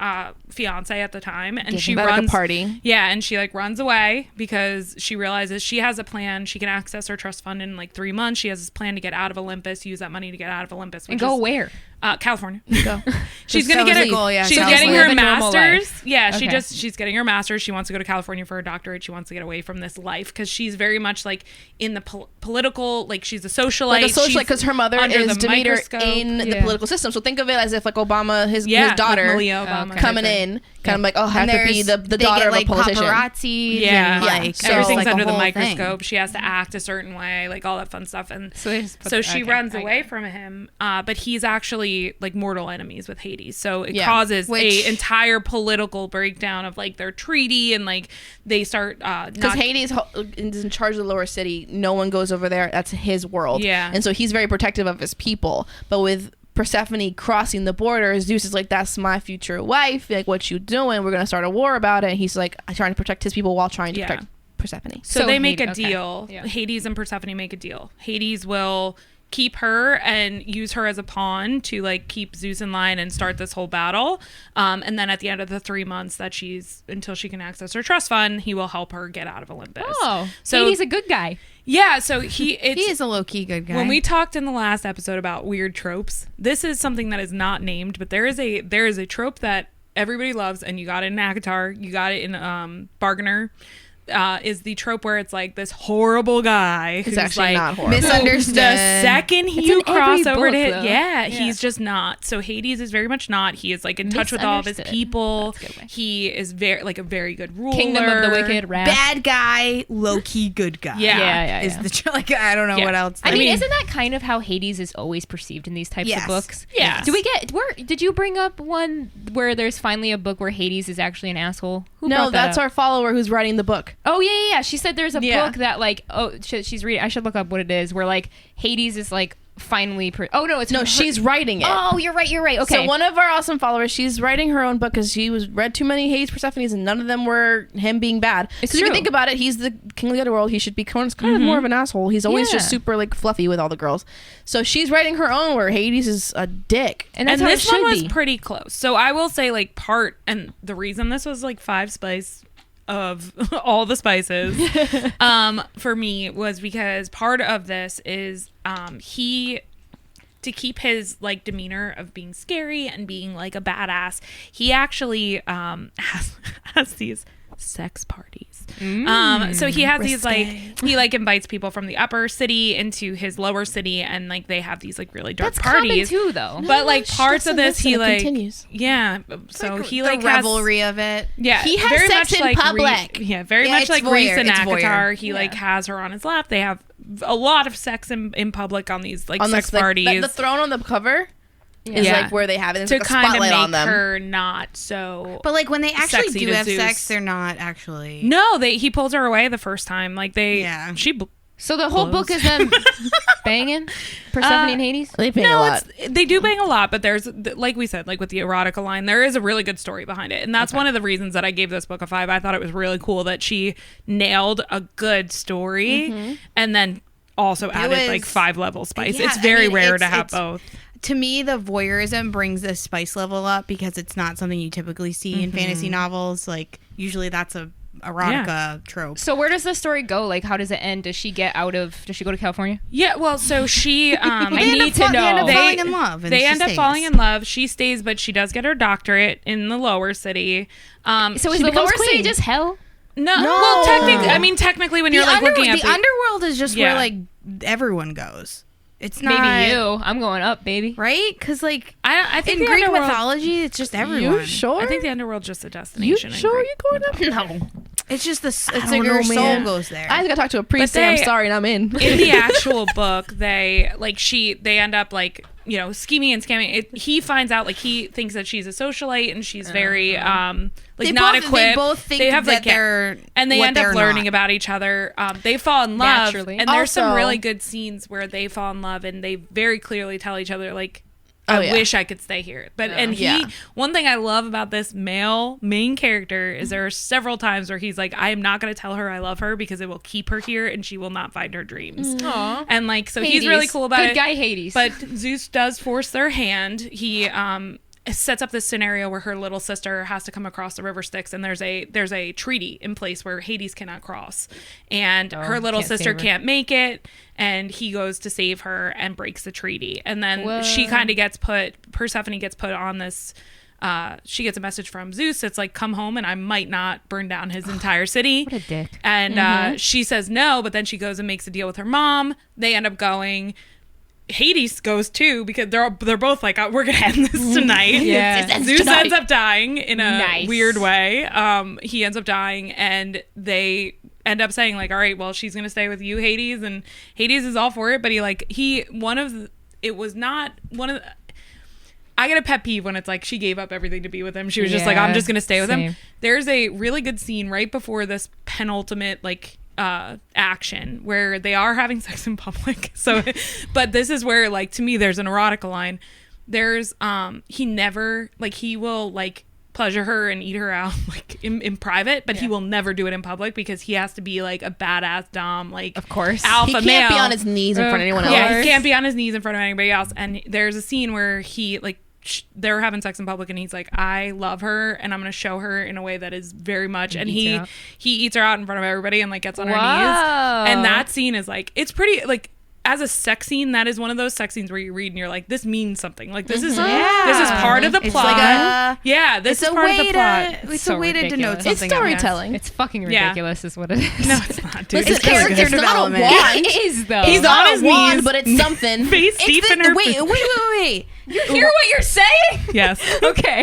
[SPEAKER 4] fiance at the time, and she
[SPEAKER 3] back at a
[SPEAKER 4] runs
[SPEAKER 3] party.
[SPEAKER 4] Yeah, and she like runs away because she realizes she has a plan. She can access her trust fund in like 3 months. She has this plan to get out of Olympus, use that money to get out of Olympus,
[SPEAKER 1] And
[SPEAKER 4] which
[SPEAKER 1] go
[SPEAKER 4] is,
[SPEAKER 1] where?
[SPEAKER 4] California.
[SPEAKER 3] Go.
[SPEAKER 4] She's
[SPEAKER 2] That
[SPEAKER 4] gonna
[SPEAKER 2] was
[SPEAKER 4] get
[SPEAKER 2] the goal, yeah.
[SPEAKER 4] She's
[SPEAKER 2] Sounds
[SPEAKER 4] getting
[SPEAKER 2] like
[SPEAKER 4] her
[SPEAKER 1] live a normal
[SPEAKER 4] master's.
[SPEAKER 1] life.
[SPEAKER 4] Yeah,
[SPEAKER 1] Okay.
[SPEAKER 4] she's getting her master's. She wants to go to California for a doctorate. She wants to get away from this life because she's very much like in the political. Like she's a socialite.
[SPEAKER 3] Like a socialite,
[SPEAKER 4] She's
[SPEAKER 3] because her mother
[SPEAKER 4] under
[SPEAKER 3] is
[SPEAKER 4] the
[SPEAKER 3] Demeter
[SPEAKER 4] microscope.
[SPEAKER 3] in the
[SPEAKER 1] Yeah.
[SPEAKER 3] political system. So think of it as if like Obama, his
[SPEAKER 4] like
[SPEAKER 3] daughter,
[SPEAKER 4] Malia Obama
[SPEAKER 1] Okay.
[SPEAKER 3] coming
[SPEAKER 4] type thing.
[SPEAKER 3] in, kind of like, oh, have to be the
[SPEAKER 2] they
[SPEAKER 3] daughter
[SPEAKER 2] get,
[SPEAKER 3] of
[SPEAKER 2] like,
[SPEAKER 3] a politician.
[SPEAKER 2] paparazzi.
[SPEAKER 4] Yeah,
[SPEAKER 2] and, like
[SPEAKER 3] So,
[SPEAKER 4] everything's
[SPEAKER 2] like, a
[SPEAKER 4] under the
[SPEAKER 2] whole
[SPEAKER 4] microscope.
[SPEAKER 2] thing.
[SPEAKER 4] She has to act a certain way, like all that fun stuff. And
[SPEAKER 1] So they just put-
[SPEAKER 4] so she
[SPEAKER 1] okay,
[SPEAKER 4] runs
[SPEAKER 1] I
[SPEAKER 4] away
[SPEAKER 1] get it.
[SPEAKER 4] from him, but he's actually like mortal enemies with Hades. So it
[SPEAKER 3] Yeah.
[SPEAKER 4] causes
[SPEAKER 2] Which-
[SPEAKER 4] a entire political breakdown of like their treaty, and like they start
[SPEAKER 3] Because Hades is in charge of the lower city. No one goes over there. That's his world.
[SPEAKER 4] Yeah.
[SPEAKER 3] And so he's very protective of his people. But with Persephone crossing the border, Zeus is like, that's my future wife. Like, what you doing? We're going to start a war about it. And he's like trying to protect his people while trying to
[SPEAKER 4] Yeah.
[SPEAKER 3] protect Persephone.
[SPEAKER 4] So
[SPEAKER 1] So
[SPEAKER 4] they make a
[SPEAKER 1] Hades- okay.
[SPEAKER 4] deal.
[SPEAKER 1] Yeah.
[SPEAKER 4] Hades and Persephone make a deal. Hades will keep her and use her as a pawn to like keep Zeus in line and start this whole battle. And then at the end of the 3 months that until she can access her trust fund, he will help her get out of Olympus.
[SPEAKER 1] Oh,
[SPEAKER 4] So-
[SPEAKER 1] Hades a good guy.
[SPEAKER 4] Yeah, so he
[SPEAKER 2] is a low key good guy.
[SPEAKER 4] when we talked in the last episode about weird tropes, this is something that is not named, but there is a trope that everybody loves, and you got it in ACOTAR, you got it in Bargainer. Is the trope where it's like this horrible guy who's
[SPEAKER 3] actually
[SPEAKER 4] like
[SPEAKER 3] not horrible.
[SPEAKER 2] Misunderstood.
[SPEAKER 4] The second
[SPEAKER 1] It's
[SPEAKER 4] you
[SPEAKER 1] in
[SPEAKER 4] cross
[SPEAKER 1] every
[SPEAKER 4] over to
[SPEAKER 1] book, though.
[SPEAKER 4] yeah, he's just not. So Hades is very much not. He is like in touch with all of his
[SPEAKER 1] Misunderstood.
[SPEAKER 4] people.
[SPEAKER 1] That's a good way.
[SPEAKER 4] He is very like a very good ruler.
[SPEAKER 1] Kingdom of the Wicked, Wrath.
[SPEAKER 2] bad guy, low key good guy.
[SPEAKER 4] Yeah.
[SPEAKER 1] Yeah.
[SPEAKER 2] Is the like I don't know
[SPEAKER 4] Yeah.
[SPEAKER 2] what else.
[SPEAKER 1] I mean, isn't that kind of how Hades is always perceived in these types
[SPEAKER 2] Yes.
[SPEAKER 1] of books?
[SPEAKER 4] Yes.
[SPEAKER 1] Do we get where? Did you bring up one where there's finally a book where Hades is actually an asshole? Who
[SPEAKER 3] No,
[SPEAKER 1] brought that
[SPEAKER 3] that's
[SPEAKER 1] up?
[SPEAKER 3] our follower who's writing the book.
[SPEAKER 1] Oh yeah. She said there's a
[SPEAKER 3] Yeah.
[SPEAKER 1] book that like she's reading. I should look up what it is. Where like Hades is like finally. It's
[SPEAKER 3] No,
[SPEAKER 1] her-
[SPEAKER 3] she's writing it.
[SPEAKER 1] Oh, you're right. Okay.
[SPEAKER 3] So one of our awesome followers, she's writing her own book because she read too many Hades Persephones and none of them were him being bad.
[SPEAKER 1] It's
[SPEAKER 3] Because you can
[SPEAKER 1] true.
[SPEAKER 3] think about it, he's the king of the underworld. He should be kind of more of an asshole. He's always
[SPEAKER 1] Yeah.
[SPEAKER 3] just super like fluffy with all the girls. So she's writing her own where Hades is a dick.
[SPEAKER 1] and that's
[SPEAKER 4] and
[SPEAKER 1] how
[SPEAKER 4] this
[SPEAKER 1] it should
[SPEAKER 4] one was
[SPEAKER 1] be.
[SPEAKER 4] pretty close. So I will say like and the reason this was like 5 spice of all the spices for me was because part of this is he to keep his like demeanor of being scary and being like a badass, he actually has these sex parties. So he has these like he like invites people from the upper city into his lower city, and like they have these like really dark
[SPEAKER 1] That's common
[SPEAKER 4] parties
[SPEAKER 1] too, though.
[SPEAKER 4] but like parts of this he like
[SPEAKER 3] continues.
[SPEAKER 4] yeah so he
[SPEAKER 2] the
[SPEAKER 4] like
[SPEAKER 2] revelry of it.
[SPEAKER 4] yeah
[SPEAKER 3] He has
[SPEAKER 4] very
[SPEAKER 3] sex
[SPEAKER 4] much
[SPEAKER 3] in
[SPEAKER 4] like
[SPEAKER 3] public.
[SPEAKER 4] very
[SPEAKER 2] Yeah,
[SPEAKER 4] much
[SPEAKER 2] it's
[SPEAKER 4] like
[SPEAKER 2] voyeur.
[SPEAKER 4] Reese and
[SPEAKER 2] It's
[SPEAKER 4] ACOTAR.
[SPEAKER 2] voyeur.
[SPEAKER 4] He like has her on his lap. They have a lot of sex in public on these like
[SPEAKER 3] On
[SPEAKER 4] sex
[SPEAKER 3] this, like,
[SPEAKER 4] parties
[SPEAKER 3] the throne on the cover is
[SPEAKER 4] Yeah.
[SPEAKER 3] like where they have it. There's
[SPEAKER 4] to
[SPEAKER 3] like a
[SPEAKER 4] kind of
[SPEAKER 3] spotlight
[SPEAKER 4] make
[SPEAKER 3] on them.
[SPEAKER 4] her not so
[SPEAKER 2] But like when they actually
[SPEAKER 4] Sexy
[SPEAKER 2] do
[SPEAKER 4] to
[SPEAKER 2] have
[SPEAKER 4] Zeus.
[SPEAKER 2] sex, they're not actually.
[SPEAKER 4] no he pulls her away the first time like
[SPEAKER 2] Yeah.
[SPEAKER 1] So the whole book is them banging Persephone and Hades.
[SPEAKER 3] They pay a
[SPEAKER 4] no,
[SPEAKER 3] lot.
[SPEAKER 4] they do bang a lot, but there's like we said, like with the erotica line, there is a really good story behind it, and that's one of the reasons that I gave this book a 5. I thought it was really cool that she nailed a good story, and then also added like
[SPEAKER 2] was-
[SPEAKER 4] 5 level spice.
[SPEAKER 2] Yeah,
[SPEAKER 4] It's very
[SPEAKER 2] I mean,
[SPEAKER 4] rare to
[SPEAKER 2] it's-
[SPEAKER 4] have
[SPEAKER 2] it's-
[SPEAKER 4] both.
[SPEAKER 2] to me, the voyeurism brings the spice level up because it's not something you typically see in fantasy novels. Like, usually that's a erotica trope.
[SPEAKER 1] So where does the story go? Like, how does it end? Does she go to California?
[SPEAKER 4] Yeah, well, so she
[SPEAKER 1] I need to know.
[SPEAKER 2] They end up falling in love. And
[SPEAKER 4] They
[SPEAKER 2] she
[SPEAKER 4] end up
[SPEAKER 2] stays.
[SPEAKER 4] falling in love. She stays, but she does get her doctorate in the lower city.
[SPEAKER 1] So is
[SPEAKER 3] She
[SPEAKER 1] the
[SPEAKER 3] becomes
[SPEAKER 1] lower city
[SPEAKER 3] queen.
[SPEAKER 1] just hell?
[SPEAKER 4] No. Well, technically, when you're like looking at
[SPEAKER 2] the underworld is just
[SPEAKER 4] Yeah.
[SPEAKER 2] where like everyone goes. It's not
[SPEAKER 1] Maybe you. I'm going up, baby.
[SPEAKER 2] right because like
[SPEAKER 4] I think
[SPEAKER 2] in
[SPEAKER 4] the
[SPEAKER 2] Greek
[SPEAKER 4] underworld,
[SPEAKER 2] mythology, it's just everyone.
[SPEAKER 3] You sure?
[SPEAKER 4] I think the underworld's just a
[SPEAKER 3] You
[SPEAKER 4] destination. in
[SPEAKER 3] sure
[SPEAKER 4] Greek
[SPEAKER 3] you're going up?
[SPEAKER 1] No.
[SPEAKER 2] It's just it's
[SPEAKER 3] don't
[SPEAKER 2] like your
[SPEAKER 3] know,
[SPEAKER 2] soul
[SPEAKER 3] man.
[SPEAKER 2] goes there.
[SPEAKER 3] I gotta talk to a priest.
[SPEAKER 4] But
[SPEAKER 3] Say I'm
[SPEAKER 4] they-
[SPEAKER 3] sorry, and I'm in.
[SPEAKER 4] In the actual book, they end up like, you know, scheming and scamming. He finds out, like, he thinks that she's a socialite and she's very like
[SPEAKER 2] They
[SPEAKER 4] not
[SPEAKER 2] both-
[SPEAKER 4] equipped.
[SPEAKER 2] they both think
[SPEAKER 4] have,
[SPEAKER 2] that
[SPEAKER 4] like,
[SPEAKER 2] they're
[SPEAKER 4] and they
[SPEAKER 2] what
[SPEAKER 4] end up
[SPEAKER 2] they're
[SPEAKER 4] learning
[SPEAKER 2] not.
[SPEAKER 4] about each other. They fall in love,
[SPEAKER 1] Naturally.
[SPEAKER 4] and there's some
[SPEAKER 3] Also-
[SPEAKER 4] really good scenes where they fall in love and they very clearly tell each other, like,
[SPEAKER 3] Oh,
[SPEAKER 4] I
[SPEAKER 3] yeah.
[SPEAKER 4] wish I could stay here. But and
[SPEAKER 3] Yeah.
[SPEAKER 4] one thing I love about this male main character is there are several times where he's like, I am not going to tell her I love her because it will keep her here and she will not find her dreams.
[SPEAKER 1] Aw.
[SPEAKER 4] And like, so
[SPEAKER 1] Hades.
[SPEAKER 4] he's really cool about
[SPEAKER 1] Good
[SPEAKER 4] it.
[SPEAKER 1] guy Hades.
[SPEAKER 4] But Zeus does force their hand. He sets up this scenario where her little sister has to come across the river Styx, and there's a treaty in place where Hades cannot cross, and her little
[SPEAKER 1] can't
[SPEAKER 4] sister
[SPEAKER 1] save her.
[SPEAKER 4] can't make it, and he goes to save her and breaks the treaty, and then she
[SPEAKER 1] Whoa.
[SPEAKER 4] kind of Persephone gets put on this. She gets a message from Zeus. It's like, come home and I might not burn down his entire city.
[SPEAKER 1] What a dick.
[SPEAKER 4] And she says no, but then she goes and makes a deal with her mom. They end up going. Hades goes too because they're both like, we're gonna end this tonight.
[SPEAKER 1] Yeah.
[SPEAKER 4] Zeus ends up dying in a
[SPEAKER 1] Nice.
[SPEAKER 4] weird way. He ends up dying, and they end up saying like, all right, well, she's gonna stay with you, Hades, and Hades is all for it. But I get a pet peeve when it's like she gave up everything to be with him. She was just like, I'm just gonna stay with him.
[SPEAKER 1] same.
[SPEAKER 4] There's a really good scene right before this penultimate like action where they are having sex in public. So, but this is where, like, to me, there's an erotica line. There's he will like pleasure her and eat her out like in private, but he will never do it in public because he has to be like a badass dom, like,
[SPEAKER 1] Of course.
[SPEAKER 4] alpha
[SPEAKER 3] He can't
[SPEAKER 4] male.
[SPEAKER 3] be on his knees in front of anyone else.
[SPEAKER 4] Yeah,
[SPEAKER 1] course.
[SPEAKER 4] he can't be on his knees in front of anybody else. And there's a scene where he like they're having sex in public, and he's like, I love her, and I'm gonna show her in a way that is very much. And
[SPEAKER 1] eats
[SPEAKER 4] he
[SPEAKER 1] her out.
[SPEAKER 4] eats her out in front of everybody and like gets on her
[SPEAKER 1] Whoa.
[SPEAKER 4] knees. And that scene is like, it's pretty like. As a sex scene, that is one of those sex scenes where you read and you're like, this means something. Like, this is part of the
[SPEAKER 2] It's
[SPEAKER 4] plot.
[SPEAKER 2] like
[SPEAKER 4] this is part of the plot.
[SPEAKER 2] It's
[SPEAKER 1] So
[SPEAKER 2] a way to denote
[SPEAKER 1] ridiculous.
[SPEAKER 2] something.
[SPEAKER 3] It's storytelling.
[SPEAKER 1] It's fucking
[SPEAKER 4] Yeah.
[SPEAKER 1] ridiculous is what it is.
[SPEAKER 4] No, it's not, dude.
[SPEAKER 3] Listen,
[SPEAKER 4] It's really
[SPEAKER 3] it's,
[SPEAKER 4] good.
[SPEAKER 3] it's not a
[SPEAKER 2] development.
[SPEAKER 3] wand.
[SPEAKER 1] It is, though.
[SPEAKER 4] He's
[SPEAKER 3] It's not
[SPEAKER 4] on
[SPEAKER 3] a
[SPEAKER 4] his
[SPEAKER 3] wand,
[SPEAKER 4] knees.
[SPEAKER 3] but it's something.
[SPEAKER 4] Face deep in her.
[SPEAKER 2] Wait.
[SPEAKER 1] You hear what you're saying?
[SPEAKER 4] Yes.
[SPEAKER 1] Okay.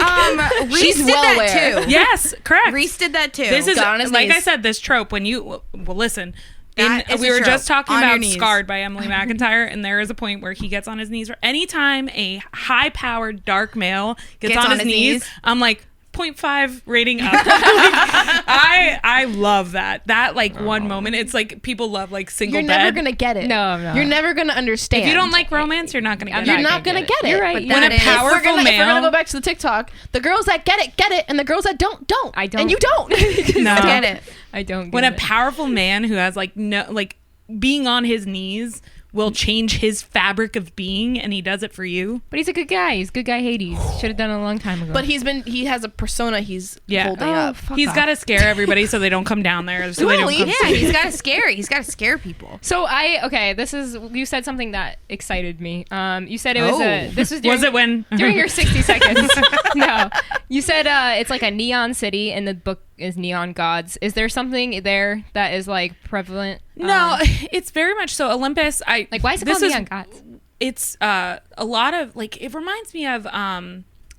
[SPEAKER 2] Reese
[SPEAKER 3] She's
[SPEAKER 2] did
[SPEAKER 3] well
[SPEAKER 2] that
[SPEAKER 3] aware.
[SPEAKER 2] too.
[SPEAKER 4] Yes, correct.
[SPEAKER 2] Reese did that too.
[SPEAKER 4] This is
[SPEAKER 3] Got on his
[SPEAKER 4] like I
[SPEAKER 3] knees.
[SPEAKER 4] said, this trope when you listen.
[SPEAKER 2] That is
[SPEAKER 4] We
[SPEAKER 2] a
[SPEAKER 4] were
[SPEAKER 2] trope.
[SPEAKER 4] just talking
[SPEAKER 2] On your
[SPEAKER 4] about
[SPEAKER 2] knees.
[SPEAKER 4] Scarred by Emily McIntyre, and there is a point where he gets on his knees. Anytime a high-powered dark male gets on his knees, I'm like, 0.5 rating up. I love that. That like one moment. It's like people love like single
[SPEAKER 3] You're
[SPEAKER 4] bed.
[SPEAKER 3] never gonna get it.
[SPEAKER 1] No, I'm not.
[SPEAKER 3] You're never gonna understand.
[SPEAKER 4] If you don't like romance, you're not gonna get
[SPEAKER 3] You're
[SPEAKER 4] it.
[SPEAKER 3] not gonna get it.
[SPEAKER 1] You're right.
[SPEAKER 2] But
[SPEAKER 1] You're
[SPEAKER 4] When
[SPEAKER 2] that
[SPEAKER 4] a
[SPEAKER 2] is-
[SPEAKER 4] powerful
[SPEAKER 3] if we're
[SPEAKER 4] male,
[SPEAKER 3] gonna go back to the TikTok, the girls that get it, and the girls that don't.
[SPEAKER 1] I don't.
[SPEAKER 3] And you don't.
[SPEAKER 4] No.
[SPEAKER 2] Get it.
[SPEAKER 1] I don't.
[SPEAKER 4] when
[SPEAKER 1] get
[SPEAKER 4] a
[SPEAKER 1] it.
[SPEAKER 4] powerful man who has like no like being on his knees will change his fabric of being, and he does it for you.
[SPEAKER 1] But he's a good guy. He's a good guy. Hades should have done it a long time ago.
[SPEAKER 3] But he has a persona he's
[SPEAKER 4] Yeah.
[SPEAKER 3] holding
[SPEAKER 1] Oh,
[SPEAKER 3] up.
[SPEAKER 1] fuck
[SPEAKER 4] He's
[SPEAKER 1] off.
[SPEAKER 4] got to scare everybody so they don't come down there. So they
[SPEAKER 3] Well,
[SPEAKER 4] don't come
[SPEAKER 2] Yeah, he's got to scare. He's got to scare people.
[SPEAKER 1] So you said something that excited me. You said it was
[SPEAKER 2] Oh.
[SPEAKER 1] this was during,
[SPEAKER 4] Was it when
[SPEAKER 1] during your 60 seconds? No, you said it's like a neon city, and the book is Neon Gods. Is there something there that is like prevalent?
[SPEAKER 4] No, it's very much so. Olympus.
[SPEAKER 1] Like, why is it called Neon Gods?
[SPEAKER 4] It's a lot of like. It reminds me of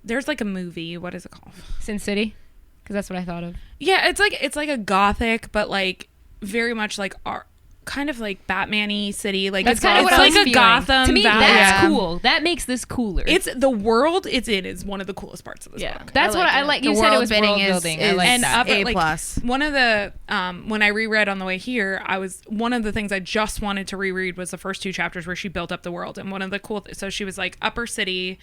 [SPEAKER 4] there's like a movie. What is it called?
[SPEAKER 1] Sin City, because that's what I thought of.
[SPEAKER 4] Yeah, it's like a gothic, but like very much like art. Kind of like Batman-y city, like
[SPEAKER 1] That's
[SPEAKER 4] it's
[SPEAKER 1] kind of
[SPEAKER 4] it's
[SPEAKER 1] what I
[SPEAKER 4] like
[SPEAKER 1] was
[SPEAKER 4] a
[SPEAKER 1] feeling.
[SPEAKER 4] Gotham.
[SPEAKER 1] To me,
[SPEAKER 4] Valley.
[SPEAKER 1] that's
[SPEAKER 4] Yeah.
[SPEAKER 1] cool. That makes this cooler.
[SPEAKER 4] It's the world it's in is one of the coolest parts of this book.
[SPEAKER 1] That's
[SPEAKER 3] I
[SPEAKER 1] what
[SPEAKER 3] like
[SPEAKER 1] I
[SPEAKER 3] it.
[SPEAKER 1] like.
[SPEAKER 2] The
[SPEAKER 1] You said it
[SPEAKER 2] world
[SPEAKER 1] was
[SPEAKER 2] building
[SPEAKER 1] world
[SPEAKER 2] is-
[SPEAKER 1] building. I
[SPEAKER 2] is-
[SPEAKER 1] like
[SPEAKER 4] And
[SPEAKER 1] that.
[SPEAKER 4] up at,
[SPEAKER 2] A
[SPEAKER 4] like,
[SPEAKER 2] plus.
[SPEAKER 4] one of the when I reread on the way here, one of the things I just wanted to reread was the first two chapters where she built up the world. And one of the cool so she was like upper city,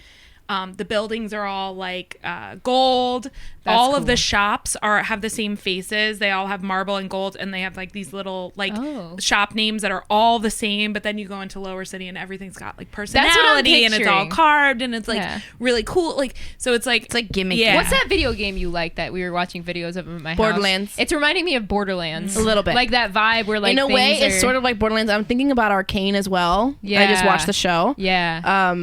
[SPEAKER 4] The buildings are all like gold.
[SPEAKER 1] That's
[SPEAKER 4] all of
[SPEAKER 1] cool.
[SPEAKER 4] the shops have the same faces. They all have marble and gold, and they have like these little like shop names that are all the same. But then you go into Lower City, and everything's got like personality, and it's all
[SPEAKER 1] picturing.
[SPEAKER 4] carved, and it's like really cool. Like so, it's like
[SPEAKER 2] gimmicky.
[SPEAKER 4] Yeah.
[SPEAKER 1] What's that video game you like that we were watching videos of in my house?
[SPEAKER 3] Borderlands.
[SPEAKER 1] It's reminding me of Borderlands.
[SPEAKER 3] A little bit.
[SPEAKER 1] Like that vibe where like
[SPEAKER 3] in a way,
[SPEAKER 1] things
[SPEAKER 3] it's
[SPEAKER 1] are-
[SPEAKER 3] sort of like Borderlands. I'm thinking about Arcane as well. I just
[SPEAKER 1] Yeah.
[SPEAKER 3] watched the show.
[SPEAKER 1] Yeah.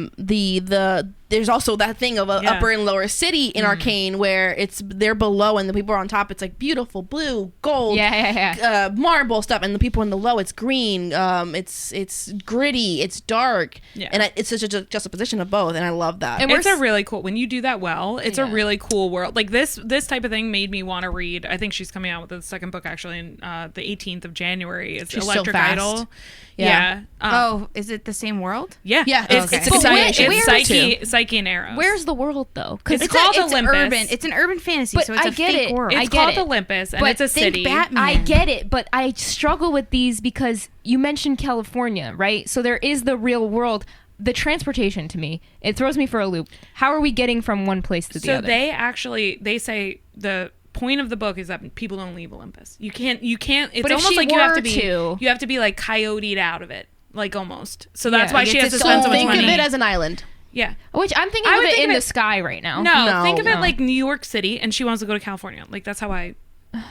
[SPEAKER 3] There's also that thing of
[SPEAKER 4] Yeah.
[SPEAKER 3] upper and lower city in Arcane where they're below and the people are on top. It's like beautiful blue, gold,
[SPEAKER 1] yeah.
[SPEAKER 3] marble stuff, and the people in the low, it's green. It's gritty, it's dark,
[SPEAKER 4] Yeah.
[SPEAKER 3] and it's such a juxtaposition of both, and I love that.
[SPEAKER 1] And
[SPEAKER 4] It's a really cool when you do that well. It's a
[SPEAKER 1] Yeah.
[SPEAKER 4] really cool world. Like this type of thing made me want to read. I think she's coming out with the second book actually in the 18th of January. It's
[SPEAKER 3] She's so
[SPEAKER 4] Electric
[SPEAKER 3] fast.
[SPEAKER 4] Idol.
[SPEAKER 3] Yeah.
[SPEAKER 2] Oh, is it the same world?
[SPEAKER 4] Yeah.
[SPEAKER 3] Yeah,
[SPEAKER 4] It's
[SPEAKER 2] it's
[SPEAKER 4] it's,
[SPEAKER 2] a
[SPEAKER 4] Psyche,
[SPEAKER 3] continuation.
[SPEAKER 4] it's Psyche and Arrows.
[SPEAKER 1] Where's the world though?
[SPEAKER 4] It's called Olympus.
[SPEAKER 2] urban. It's an urban fantasy,
[SPEAKER 1] But
[SPEAKER 2] so it's
[SPEAKER 1] I
[SPEAKER 2] a
[SPEAKER 1] get
[SPEAKER 2] fake
[SPEAKER 1] it.
[SPEAKER 2] world.
[SPEAKER 1] I
[SPEAKER 4] It's
[SPEAKER 1] get
[SPEAKER 4] called
[SPEAKER 1] it.
[SPEAKER 4] Olympus, and
[SPEAKER 1] But
[SPEAKER 4] it's a
[SPEAKER 2] think
[SPEAKER 4] city.
[SPEAKER 2] Batman.
[SPEAKER 1] I get it, but I struggle with these because you mentioned California, right? So there is the real world. The transportation to me, it throws me for a loop. How are we getting from one place to the
[SPEAKER 4] So
[SPEAKER 1] other?
[SPEAKER 4] they say the point of the book is that people don't leave Olympus. You can't. It's
[SPEAKER 1] But if
[SPEAKER 4] almost
[SPEAKER 1] she
[SPEAKER 4] like you have
[SPEAKER 1] were
[SPEAKER 4] to be.
[SPEAKER 1] to-
[SPEAKER 4] You have to be like coyoted out of it, like almost. So that's
[SPEAKER 1] Yeah.
[SPEAKER 4] why she
[SPEAKER 2] It's
[SPEAKER 4] has to
[SPEAKER 2] its
[SPEAKER 4] spend so
[SPEAKER 2] own-
[SPEAKER 4] much
[SPEAKER 3] think
[SPEAKER 4] money.
[SPEAKER 3] of it as an island.
[SPEAKER 4] yeah.
[SPEAKER 1] Which I'm thinking
[SPEAKER 4] I
[SPEAKER 1] of
[SPEAKER 4] would
[SPEAKER 1] it
[SPEAKER 4] think
[SPEAKER 1] in
[SPEAKER 4] of
[SPEAKER 1] the
[SPEAKER 4] it-
[SPEAKER 1] sky right now.
[SPEAKER 4] No, think of it
[SPEAKER 1] No.
[SPEAKER 4] like New York City, and she wants to go to California. Like that's how I
[SPEAKER 1] But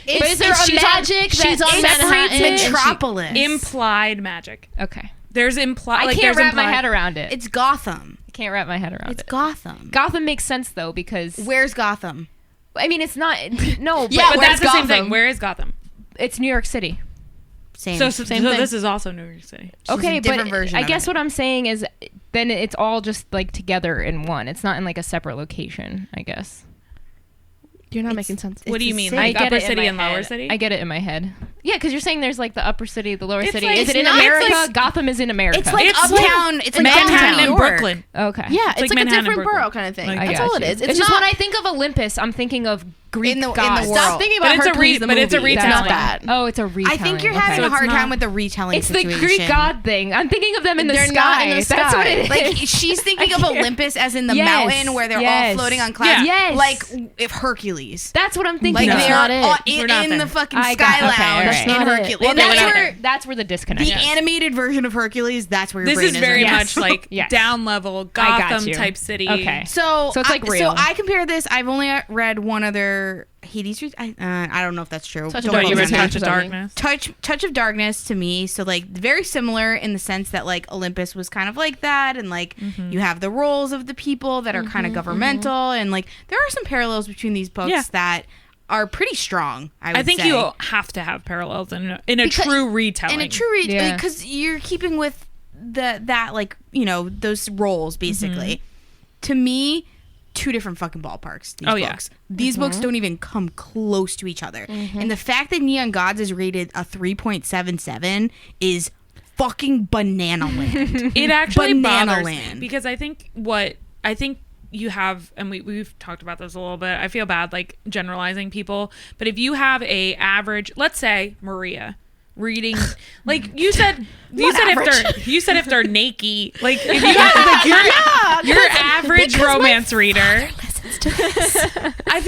[SPEAKER 1] is there a
[SPEAKER 3] she's
[SPEAKER 1] magic that
[SPEAKER 3] she's on
[SPEAKER 1] separates
[SPEAKER 3] Manhattan,
[SPEAKER 1] it?
[SPEAKER 3] and she-
[SPEAKER 2] Metropolis.
[SPEAKER 4] implied magic.
[SPEAKER 1] Okay.
[SPEAKER 4] There's implied.
[SPEAKER 1] I
[SPEAKER 4] like,
[SPEAKER 1] can't
[SPEAKER 4] there's
[SPEAKER 1] wrap my
[SPEAKER 4] implied-
[SPEAKER 1] head around it.
[SPEAKER 2] It's Gotham.
[SPEAKER 1] I can't wrap my head around
[SPEAKER 2] It's
[SPEAKER 1] it.
[SPEAKER 2] Gotham.
[SPEAKER 1] Gotham makes sense though because
[SPEAKER 2] Where's Gotham?
[SPEAKER 1] I mean it's not no,
[SPEAKER 3] Yeah,
[SPEAKER 1] but
[SPEAKER 4] But that's the same
[SPEAKER 3] Gotham?
[SPEAKER 4] thing. Where is Gotham?
[SPEAKER 1] it's New York City.
[SPEAKER 2] Same.
[SPEAKER 4] So
[SPEAKER 3] thing.
[SPEAKER 4] this is also New York City.
[SPEAKER 1] Okay,
[SPEAKER 2] a different
[SPEAKER 1] but
[SPEAKER 2] version
[SPEAKER 1] I
[SPEAKER 2] of
[SPEAKER 1] guess
[SPEAKER 2] it.
[SPEAKER 1] what I'm saying is then it's all just like together in one. It's not in like a separate location, I guess.
[SPEAKER 3] You're not
[SPEAKER 2] It's-
[SPEAKER 3] making sense.
[SPEAKER 4] What do you mean?
[SPEAKER 2] city.
[SPEAKER 4] Like
[SPEAKER 1] I get
[SPEAKER 4] upper
[SPEAKER 1] it in
[SPEAKER 4] city
[SPEAKER 1] my
[SPEAKER 4] and lower
[SPEAKER 1] head.
[SPEAKER 4] city?
[SPEAKER 1] I get it in my head. Yeah, because you're saying there's like the upper city, the lower
[SPEAKER 4] It's
[SPEAKER 1] city.
[SPEAKER 4] like-
[SPEAKER 1] Is it in
[SPEAKER 4] it's not-
[SPEAKER 1] America?
[SPEAKER 4] it's like-
[SPEAKER 1] Gotham is in America.
[SPEAKER 2] It's like
[SPEAKER 4] It's
[SPEAKER 2] uptown. It's like
[SPEAKER 4] Manhattan
[SPEAKER 2] downtown
[SPEAKER 4] and
[SPEAKER 2] New York.
[SPEAKER 4] Brooklyn.
[SPEAKER 1] okay.
[SPEAKER 3] Yeah, it's
[SPEAKER 4] like
[SPEAKER 3] like,
[SPEAKER 4] Manhattan
[SPEAKER 3] a
[SPEAKER 4] and
[SPEAKER 3] different
[SPEAKER 4] Brooklyn.
[SPEAKER 3] borough kind of thing.
[SPEAKER 4] Like-
[SPEAKER 1] I
[SPEAKER 3] That's
[SPEAKER 1] got
[SPEAKER 3] all it
[SPEAKER 1] you.
[SPEAKER 3] is.
[SPEAKER 1] It's just when I think of Olympus, I'm thinking of Greek
[SPEAKER 2] In the
[SPEAKER 1] gods.
[SPEAKER 2] world.
[SPEAKER 3] Stop thinking about
[SPEAKER 4] But it's a
[SPEAKER 3] Hercules, the
[SPEAKER 4] but it's a
[SPEAKER 3] movie. That's
[SPEAKER 4] retelling.
[SPEAKER 3] not that.
[SPEAKER 1] Oh, it's a retelling.
[SPEAKER 2] I think you're
[SPEAKER 1] Okay.
[SPEAKER 2] having
[SPEAKER 4] So
[SPEAKER 2] a
[SPEAKER 4] it's
[SPEAKER 2] hard
[SPEAKER 4] not-
[SPEAKER 2] time with the retelling
[SPEAKER 1] It's
[SPEAKER 2] situation.
[SPEAKER 1] the Greek god thing. I'm thinking of them in the
[SPEAKER 3] They're
[SPEAKER 1] sky.
[SPEAKER 3] not in the
[SPEAKER 1] That's
[SPEAKER 3] sky.
[SPEAKER 1] what it is.
[SPEAKER 2] Like she's thinking of Olympus as in the
[SPEAKER 1] Yes,
[SPEAKER 2] mountain where they're all
[SPEAKER 1] yes.
[SPEAKER 2] floating on clouds.
[SPEAKER 1] Yeah. Yes.
[SPEAKER 2] Like if Hercules.
[SPEAKER 1] That's what I'm thinking
[SPEAKER 2] Like
[SPEAKER 1] of.
[SPEAKER 3] That's
[SPEAKER 2] they're
[SPEAKER 3] not it.
[SPEAKER 2] in,
[SPEAKER 4] We're not
[SPEAKER 2] in
[SPEAKER 4] there.
[SPEAKER 2] the fucking
[SPEAKER 1] I
[SPEAKER 2] sky
[SPEAKER 1] got- okay,
[SPEAKER 2] lounge
[SPEAKER 1] all right.
[SPEAKER 2] in
[SPEAKER 3] That's not it.
[SPEAKER 2] Hercules.
[SPEAKER 1] Well,
[SPEAKER 2] And
[SPEAKER 1] that's
[SPEAKER 2] that's
[SPEAKER 1] where that's where the disconnect.
[SPEAKER 2] the
[SPEAKER 1] is.
[SPEAKER 2] animated version of Hercules. That's where your
[SPEAKER 4] This
[SPEAKER 2] brain
[SPEAKER 4] is very
[SPEAKER 2] right now.
[SPEAKER 4] much like
[SPEAKER 1] Yes.
[SPEAKER 4] down level
[SPEAKER 1] I got
[SPEAKER 4] Gotham
[SPEAKER 1] you.
[SPEAKER 4] type city.
[SPEAKER 1] Okay.
[SPEAKER 2] So
[SPEAKER 1] So it's like real.
[SPEAKER 2] So I compare this. I've only read one other Hades. I don't know if that's true.
[SPEAKER 3] Touch
[SPEAKER 2] Don't
[SPEAKER 3] of
[SPEAKER 4] What, you
[SPEAKER 2] quote
[SPEAKER 4] read
[SPEAKER 2] me on
[SPEAKER 3] Darkness.
[SPEAKER 2] that.
[SPEAKER 4] Touch of
[SPEAKER 3] something.
[SPEAKER 4] Darkness?
[SPEAKER 2] Touch of Darkness to me, so like very similar in the sense that like Olympus was kind of like that, and like you have the roles of the people that are kind of governmental, and like there are some parallels between these books
[SPEAKER 4] Yeah.
[SPEAKER 2] that are pretty strong. I
[SPEAKER 4] I think
[SPEAKER 2] say.
[SPEAKER 4] you have to have parallels in a
[SPEAKER 2] Because-
[SPEAKER 4] true retelling.
[SPEAKER 2] in a true
[SPEAKER 1] Yeah.
[SPEAKER 2] because you're keeping with that like those roles basically. To me, two different fucking ballparks. These
[SPEAKER 4] Oh, yeah.
[SPEAKER 2] books. These books don't even come close to each other. And the fact that Neon Gods is rated a 3.77 is fucking banana land.
[SPEAKER 4] It actually
[SPEAKER 2] Banana
[SPEAKER 4] bothers
[SPEAKER 2] land.
[SPEAKER 4] me because I think you have, and we've talked about this a little bit. I feel bad like generalizing people, but if you have a average, let's say Maria reading, like you said if they're naked, like if you have like your average romance reader. I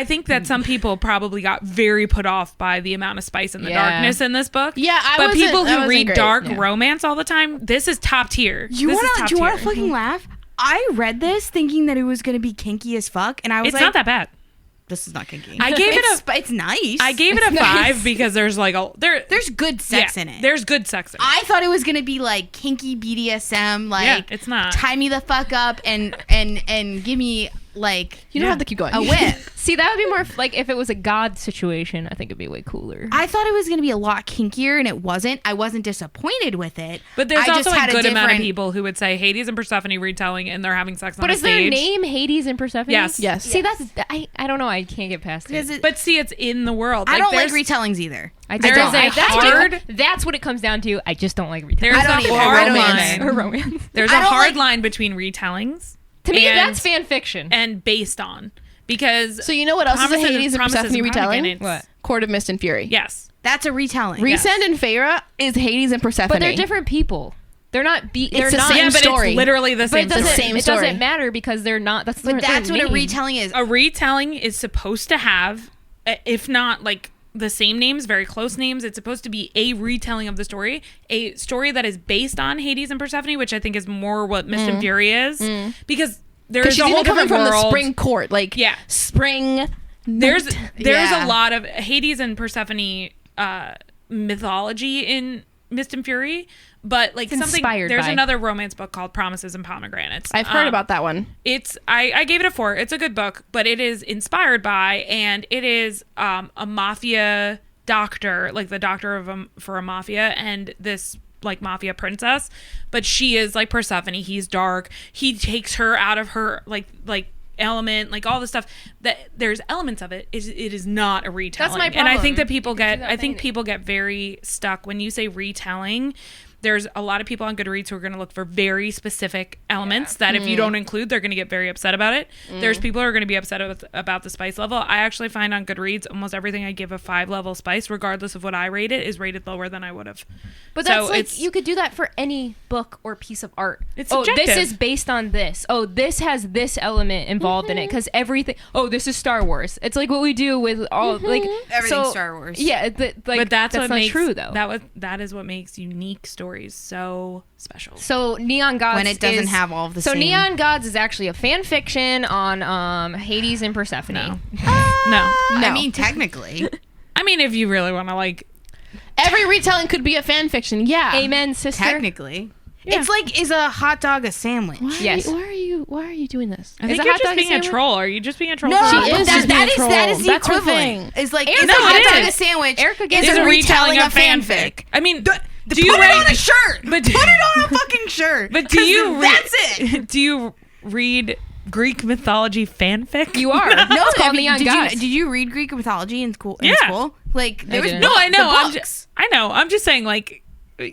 [SPEAKER 4] think that some people probably got very put off by the amount of spice and the
[SPEAKER 1] Yeah.
[SPEAKER 4] darkness in this book.
[SPEAKER 3] Yeah,
[SPEAKER 4] but people
[SPEAKER 3] that
[SPEAKER 4] who
[SPEAKER 3] wasn't
[SPEAKER 4] read
[SPEAKER 3] great.
[SPEAKER 4] dark
[SPEAKER 1] Yeah.
[SPEAKER 4] romance all the time, this is top tier.
[SPEAKER 2] Do you
[SPEAKER 4] This is
[SPEAKER 2] want
[SPEAKER 4] top
[SPEAKER 2] to
[SPEAKER 4] tier.
[SPEAKER 2] fucking laugh? I read this thinking that it was going to be kinky as fuck, and I was
[SPEAKER 4] It's
[SPEAKER 2] like,
[SPEAKER 4] not that bad.
[SPEAKER 2] this is not kinky.
[SPEAKER 4] I gave it
[SPEAKER 2] it's nice.
[SPEAKER 4] I gave it a 5 because there's like
[SPEAKER 2] There's good sex in it.
[SPEAKER 4] There's good sex in it.
[SPEAKER 2] I thought it was gonna be like kinky BDSM, like
[SPEAKER 4] Yeah, it's not.
[SPEAKER 2] tie me the fuck up and give me like
[SPEAKER 3] You don't have to keep going.
[SPEAKER 2] a whip.
[SPEAKER 1] See, that would be more like if it was a god situation. I think it'd be way cooler.
[SPEAKER 2] I thought it was gonna be a lot kinkier, and it wasn't. I wasn't disappointed with it.
[SPEAKER 4] But there's
[SPEAKER 2] I
[SPEAKER 4] also
[SPEAKER 2] just
[SPEAKER 4] a
[SPEAKER 2] had
[SPEAKER 4] good amount of
[SPEAKER 2] different-
[SPEAKER 4] people who would say Hades and Persephone retelling and they're having sex on
[SPEAKER 1] But
[SPEAKER 4] a
[SPEAKER 1] is their
[SPEAKER 4] stage.
[SPEAKER 1] name Hades and Persephone?
[SPEAKER 4] Yes.
[SPEAKER 3] Yes.
[SPEAKER 1] See, that's I don't know. I can't get past
[SPEAKER 2] Because
[SPEAKER 1] it.
[SPEAKER 2] it,
[SPEAKER 4] But see, it's in the world.
[SPEAKER 2] I don't like
[SPEAKER 4] there's-
[SPEAKER 2] retellings either.
[SPEAKER 1] I
[SPEAKER 4] there
[SPEAKER 1] don't.
[SPEAKER 4] is a
[SPEAKER 1] That's what it comes down to. I just don't like retelling.
[SPEAKER 4] There's
[SPEAKER 2] I don't
[SPEAKER 4] a
[SPEAKER 2] either.
[SPEAKER 4] hard
[SPEAKER 2] I don't
[SPEAKER 4] line.
[SPEAKER 2] either.
[SPEAKER 1] or romance.
[SPEAKER 4] There's
[SPEAKER 2] I
[SPEAKER 4] a
[SPEAKER 2] don't
[SPEAKER 4] hard
[SPEAKER 2] like-
[SPEAKER 4] line between retellings.
[SPEAKER 1] To me,
[SPEAKER 4] and-
[SPEAKER 1] that's fan fiction.
[SPEAKER 4] and based on because
[SPEAKER 3] So you know what else is a
[SPEAKER 4] Promises-
[SPEAKER 3] Hades and
[SPEAKER 4] Promises
[SPEAKER 3] Persephone retelling?
[SPEAKER 4] Pomegranate.
[SPEAKER 1] What?
[SPEAKER 3] Court of Mist and Fury.
[SPEAKER 4] Yes.
[SPEAKER 2] That's a retelling.
[SPEAKER 3] Resend and Feyre is Hades and Persephone.
[SPEAKER 1] But they're different people. They're not.
[SPEAKER 3] It's the
[SPEAKER 1] not.
[SPEAKER 3] same
[SPEAKER 4] Yeah, but
[SPEAKER 3] story.
[SPEAKER 4] it's literally the
[SPEAKER 1] But
[SPEAKER 4] same
[SPEAKER 1] it doesn't,
[SPEAKER 4] story.
[SPEAKER 3] same
[SPEAKER 1] it
[SPEAKER 3] story.
[SPEAKER 1] doesn't matter because they're not. That's
[SPEAKER 2] But that's what a
[SPEAKER 1] name.
[SPEAKER 2] retelling is.
[SPEAKER 4] A retelling is supposed to have, if not like the same names, very close names. It's supposed to be a retelling of the story, a story that is based on Hades and Persephone, which I think is more what Mist and Fury is, because there's
[SPEAKER 3] She's
[SPEAKER 4] a whole
[SPEAKER 3] even coming
[SPEAKER 4] different
[SPEAKER 3] from
[SPEAKER 4] world.
[SPEAKER 3] the spring court, like spring.
[SPEAKER 4] There's
[SPEAKER 2] Yeah.
[SPEAKER 4] a lot of Hades and Persephone mythology in Mist and Fury, but like
[SPEAKER 1] It's
[SPEAKER 4] something.
[SPEAKER 1] inspired
[SPEAKER 4] There's
[SPEAKER 1] by.
[SPEAKER 4] another romance book called Promises and Pomegranates.
[SPEAKER 3] I've heard about that one.
[SPEAKER 4] It's I gave it a 4. It's a good book, but it is inspired by, and it is a mafia doctor, like the doctor for a mafia, and this like mafia princess, but she is like Persephone. He's dark. He takes her out of her like element, like all the stuff that there's elements of it. It is not a retelling.
[SPEAKER 1] That's my
[SPEAKER 4] And I
[SPEAKER 1] problem.
[SPEAKER 4] think that people
[SPEAKER 1] You can do
[SPEAKER 4] get
[SPEAKER 1] that thing.
[SPEAKER 4] get very stuck when you say retelling. There's a lot of people on Goodreads who are going to look for very specific elements that if you don't include, they're going to get very upset about it. There's people who are going to be upset about the spice level. I actually find on Goodreads, almost everything I give a 5-level spice, regardless of what I rate it, is rated lower than I would have.
[SPEAKER 1] But
[SPEAKER 4] So
[SPEAKER 1] that's like
[SPEAKER 4] it's-
[SPEAKER 1] you could do that for any book or piece of art.
[SPEAKER 4] It's
[SPEAKER 1] this
[SPEAKER 4] subjective.
[SPEAKER 1] is based on this. Oh, this has this element involved in it because everything. Oh, this is Star Wars. It's like what we do with all like
[SPEAKER 2] Everything's Star Wars.
[SPEAKER 1] Yeah,
[SPEAKER 4] But that's what
[SPEAKER 1] not
[SPEAKER 4] makes
[SPEAKER 1] true though.
[SPEAKER 4] that is what makes unique stories so special.
[SPEAKER 1] So Neon Gods
[SPEAKER 2] When it doesn't
[SPEAKER 1] is-
[SPEAKER 2] have all of the
[SPEAKER 1] So
[SPEAKER 2] same-
[SPEAKER 1] Neon Gods is actually a fan fiction on Hades and Persephone.
[SPEAKER 4] No.
[SPEAKER 3] No.
[SPEAKER 2] I mean, technically.
[SPEAKER 4] I mean, if you really want to like,
[SPEAKER 3] Every retelling could be a fan fiction. Yeah.
[SPEAKER 1] Amen, sister.
[SPEAKER 2] Technically.
[SPEAKER 4] Yeah.
[SPEAKER 2] It's like, is a hot dog a sandwich?
[SPEAKER 1] Yes.
[SPEAKER 3] Why are you doing this?
[SPEAKER 4] I
[SPEAKER 1] Is
[SPEAKER 4] think
[SPEAKER 1] a
[SPEAKER 4] you're
[SPEAKER 1] hot
[SPEAKER 4] just
[SPEAKER 1] dog a
[SPEAKER 4] being a
[SPEAKER 1] sandwich?
[SPEAKER 4] troll. Are you just being a troll?
[SPEAKER 3] No,
[SPEAKER 4] for
[SPEAKER 3] she
[SPEAKER 4] no
[SPEAKER 3] is
[SPEAKER 4] reason?
[SPEAKER 3] just being a troll.
[SPEAKER 2] that is the
[SPEAKER 3] That's her
[SPEAKER 2] equivalent.
[SPEAKER 3] thing.
[SPEAKER 2] Is like,
[SPEAKER 1] Erica
[SPEAKER 2] is a hot
[SPEAKER 4] gets
[SPEAKER 2] dog
[SPEAKER 4] it.
[SPEAKER 2] a sandwich?
[SPEAKER 1] Erica gets
[SPEAKER 2] is
[SPEAKER 1] it.
[SPEAKER 2] a retelling of fanfic.
[SPEAKER 4] I mean,
[SPEAKER 2] Do
[SPEAKER 4] do you
[SPEAKER 2] put
[SPEAKER 4] read?
[SPEAKER 2] it on a shirt.
[SPEAKER 4] But
[SPEAKER 2] Put it on a fucking shirt.
[SPEAKER 4] But do you? Read,
[SPEAKER 2] That's it.
[SPEAKER 4] Do you read Greek mythology fanfic?
[SPEAKER 1] You are.
[SPEAKER 2] No,
[SPEAKER 1] it's called
[SPEAKER 2] have you-
[SPEAKER 1] Neon
[SPEAKER 2] did
[SPEAKER 1] Gods.
[SPEAKER 2] did you read Greek mythology in school?
[SPEAKER 4] Yeah.
[SPEAKER 2] Like there was
[SPEAKER 1] didn't.
[SPEAKER 4] No, I know.
[SPEAKER 2] the
[SPEAKER 4] I'm
[SPEAKER 2] books.
[SPEAKER 4] just, I know. I'm just saying, like,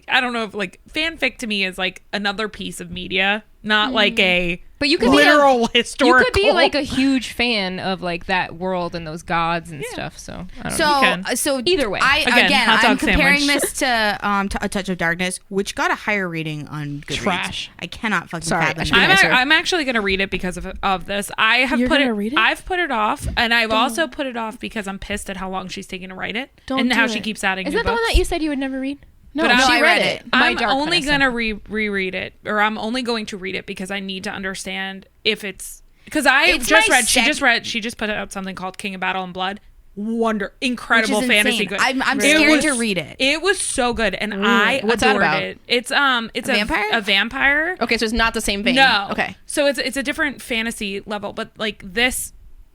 [SPEAKER 4] I don't know if like fanfic to me is like another piece of media, not like a
[SPEAKER 1] But you could
[SPEAKER 4] literal
[SPEAKER 1] be
[SPEAKER 4] historical.
[SPEAKER 1] You could be like a huge fan of like that world and those gods and stuff. So I don't know.
[SPEAKER 4] can.
[SPEAKER 2] So
[SPEAKER 1] Either way.
[SPEAKER 4] Again, hot
[SPEAKER 2] I'm
[SPEAKER 4] dog
[SPEAKER 2] comparing
[SPEAKER 4] sandwich.
[SPEAKER 2] this to A Touch of Darkness, which got a higher rating on Goodreads.
[SPEAKER 3] Trash.
[SPEAKER 2] I cannot fucking
[SPEAKER 3] Sorry,
[SPEAKER 2] fathom
[SPEAKER 3] I should be
[SPEAKER 2] that.
[SPEAKER 3] nicer.
[SPEAKER 4] I'm actually going to read it because of this. I have
[SPEAKER 3] You're
[SPEAKER 4] put
[SPEAKER 3] gonna
[SPEAKER 4] it.
[SPEAKER 3] read it?
[SPEAKER 4] I've put it off, and I've also put it off because I'm pissed at how long she's taking to write it,
[SPEAKER 3] Don't
[SPEAKER 4] and
[SPEAKER 3] do
[SPEAKER 4] how
[SPEAKER 3] it.
[SPEAKER 4] she keeps adding.
[SPEAKER 1] Is
[SPEAKER 4] new
[SPEAKER 1] that the one
[SPEAKER 4] books.
[SPEAKER 1] that you said you would never read?
[SPEAKER 3] No,
[SPEAKER 4] But
[SPEAKER 3] she
[SPEAKER 2] I
[SPEAKER 3] read
[SPEAKER 2] read
[SPEAKER 3] it.
[SPEAKER 2] it.
[SPEAKER 1] My
[SPEAKER 4] I'm
[SPEAKER 1] Dark
[SPEAKER 4] only
[SPEAKER 1] Medicine.
[SPEAKER 4] gonna reread it, or I'm only going to read it because I need to understand if it's because I
[SPEAKER 2] It's
[SPEAKER 4] just
[SPEAKER 2] my
[SPEAKER 4] read. She just put out something called King of Battle and Blood. Incredible
[SPEAKER 2] Which is
[SPEAKER 4] fantasy.
[SPEAKER 2] insane.
[SPEAKER 4] Good.
[SPEAKER 2] I'm
[SPEAKER 4] It
[SPEAKER 2] scared
[SPEAKER 4] was-
[SPEAKER 2] to read it.
[SPEAKER 4] It was so good, and I
[SPEAKER 3] What's that
[SPEAKER 4] adored
[SPEAKER 3] about?
[SPEAKER 4] it. It's
[SPEAKER 2] A vampire?
[SPEAKER 4] A vampire.
[SPEAKER 3] Okay, so it's not the same vein.
[SPEAKER 4] No.
[SPEAKER 3] Okay.
[SPEAKER 4] So it's a different fantasy level, but like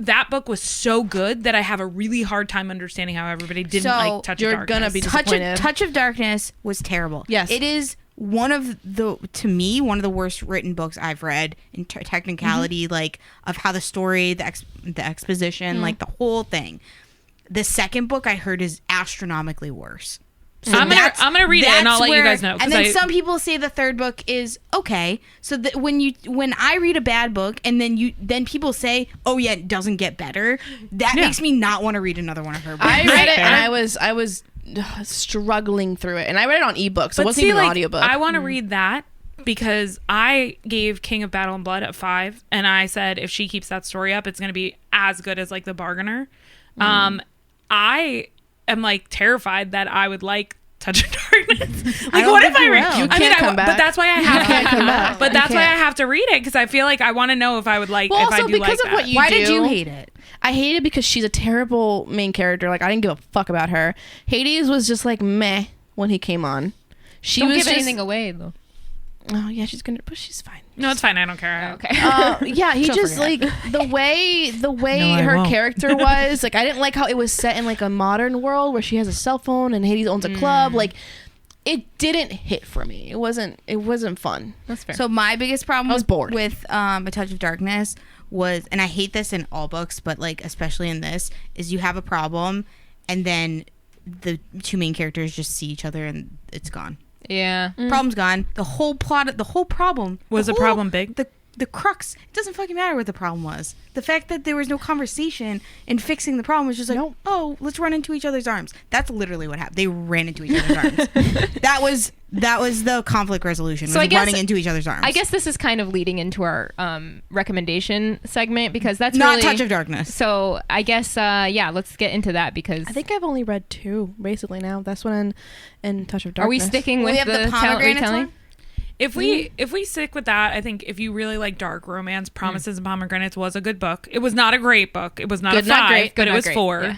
[SPEAKER 4] that book was so good that I have a really hard time understanding how everybody didn't
[SPEAKER 2] So,
[SPEAKER 4] like Touch
[SPEAKER 3] you're
[SPEAKER 4] of Darkness.
[SPEAKER 3] gonna be
[SPEAKER 2] Touch
[SPEAKER 3] disappointed.
[SPEAKER 2] Touch of Darkness was terrible.
[SPEAKER 3] Yes.
[SPEAKER 2] It is one of the worst written books I've read in technicality, like of how the story, the exposition, like the whole thing. The second book I heard is astronomically worse. So
[SPEAKER 4] I'm gonna read it and I'll
[SPEAKER 2] that's
[SPEAKER 4] let you guys know. 'cause
[SPEAKER 2] And then
[SPEAKER 4] I-
[SPEAKER 2] some people say the third book is okay. So that when I read a bad book and then people say, "Oh yeah, it doesn't get better," that
[SPEAKER 4] Yeah.
[SPEAKER 2] makes me not want to read another one of her books.
[SPEAKER 3] I read it
[SPEAKER 4] Fair.
[SPEAKER 3] and I was struggling through it, and I read it on ebook, so it
[SPEAKER 4] But
[SPEAKER 3] wasn't
[SPEAKER 4] see,
[SPEAKER 3] even an
[SPEAKER 4] like,
[SPEAKER 3] audiobook.
[SPEAKER 4] I want to read that because I gave King of Battle and Blood a 5, and I said if she keeps that story up, it's going to be as good as like The Bargainer. I am like terrified that I would like Touch of Darkness. Like,
[SPEAKER 2] don't
[SPEAKER 4] what if
[SPEAKER 2] think
[SPEAKER 4] I
[SPEAKER 2] you
[SPEAKER 4] read?
[SPEAKER 2] will.
[SPEAKER 3] You
[SPEAKER 4] I mean,
[SPEAKER 3] can't come
[SPEAKER 4] but
[SPEAKER 3] back.
[SPEAKER 4] that's why I have
[SPEAKER 3] can't
[SPEAKER 4] to.
[SPEAKER 3] come back.
[SPEAKER 4] But
[SPEAKER 3] You
[SPEAKER 4] that's why I
[SPEAKER 3] can't.
[SPEAKER 4] have to read it because I feel like I want to know if I would like
[SPEAKER 3] Well,
[SPEAKER 4] if I
[SPEAKER 3] also
[SPEAKER 4] do
[SPEAKER 3] because
[SPEAKER 4] like
[SPEAKER 3] of
[SPEAKER 4] that.
[SPEAKER 3] what you
[SPEAKER 2] Why
[SPEAKER 3] do.
[SPEAKER 2] did you hate it?
[SPEAKER 3] I hate it because she's a terrible main character. Like, I didn't give a fuck about her. Hades was just like meh when he came on. She
[SPEAKER 1] Don't
[SPEAKER 3] was
[SPEAKER 1] give
[SPEAKER 3] just,
[SPEAKER 1] anything away though.
[SPEAKER 3] Oh yeah, but she's fine.
[SPEAKER 4] No, it's fine. I don't care.
[SPEAKER 1] Okay.
[SPEAKER 3] Yeah, he
[SPEAKER 2] She'll
[SPEAKER 3] just
[SPEAKER 2] forget.
[SPEAKER 3] like the way
[SPEAKER 4] No, I
[SPEAKER 3] her
[SPEAKER 4] won't.
[SPEAKER 3] character was. Like, I didn't like how it was set in like a modern world where she has a cell phone and Hades owns a club. Like, it didn't hit for me. It wasn't fun.
[SPEAKER 1] That's fair.
[SPEAKER 2] So my biggest problem
[SPEAKER 3] I was bored.
[SPEAKER 2] with A Touch of Darkness was, and I hate this in all books, but like especially in this, is you have a problem and then the two main characters just see each other and it's gone.
[SPEAKER 1] yeah.
[SPEAKER 2] Problem's gone. The whole problem
[SPEAKER 4] Was the problem big?
[SPEAKER 2] the crux. It doesn't fucking matter what the problem was. The fact that there was no conversation and fixing the problem was just like,
[SPEAKER 3] Nope.
[SPEAKER 2] oh, let's run into each other's arms. That's literally what happened. They ran into each other's arms. That was the conflict resolution.
[SPEAKER 1] So
[SPEAKER 2] Was
[SPEAKER 1] I guess-
[SPEAKER 2] running into each other's arms.
[SPEAKER 1] I guess this is kind of leading into our recommendation segment because that's
[SPEAKER 2] not
[SPEAKER 1] really,
[SPEAKER 2] Touch of Darkness.
[SPEAKER 1] So I guess let's get into that because
[SPEAKER 3] I think I've only read 2 basically now. That's one and Touch of Darkness.
[SPEAKER 1] are we sticking with
[SPEAKER 2] We have the
[SPEAKER 1] the
[SPEAKER 2] pomegranates
[SPEAKER 1] retelling?
[SPEAKER 2] one?
[SPEAKER 4] If we stick with that, I think if you really like dark romance, Promises and Pomegranates was a good book. It was not a great book. It was not
[SPEAKER 3] Good,
[SPEAKER 4] a 5,
[SPEAKER 3] not great.
[SPEAKER 4] but
[SPEAKER 1] Good,
[SPEAKER 4] it
[SPEAKER 1] not
[SPEAKER 4] was
[SPEAKER 1] great.
[SPEAKER 4] 4.
[SPEAKER 1] Yeah.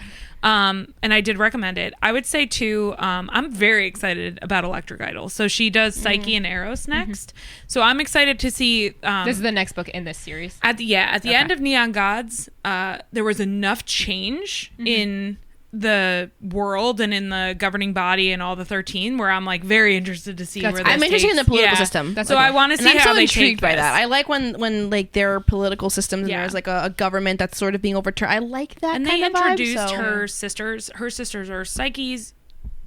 [SPEAKER 4] And I did recommend it. I would say too, I'm very excited about Electric Idol. So she does Psyche and Eros next. So I'm excited to see
[SPEAKER 1] This is the next book in this series.
[SPEAKER 4] at the end of Neon Gods, there was enough change in the world and in the governing body and all the 13 where I'm like very interested to see
[SPEAKER 1] That's
[SPEAKER 4] where
[SPEAKER 1] cool.
[SPEAKER 4] this
[SPEAKER 3] I'm interested in the
[SPEAKER 4] takes-
[SPEAKER 3] political
[SPEAKER 4] yeah.
[SPEAKER 3] system.
[SPEAKER 1] That's
[SPEAKER 4] So
[SPEAKER 1] okay.
[SPEAKER 4] I want to
[SPEAKER 3] And
[SPEAKER 4] see
[SPEAKER 3] I'm
[SPEAKER 4] how
[SPEAKER 3] so
[SPEAKER 4] they
[SPEAKER 3] intrigued
[SPEAKER 4] take
[SPEAKER 3] by
[SPEAKER 4] this.
[SPEAKER 3] that. I like when like there are political systems and
[SPEAKER 4] Yeah.
[SPEAKER 3] there's like a government that's sort of being overturned. I like that
[SPEAKER 4] And
[SPEAKER 3] kind
[SPEAKER 4] they
[SPEAKER 3] of vibe,
[SPEAKER 4] introduced
[SPEAKER 3] so-
[SPEAKER 4] her sisters. Her sisters are Psyches.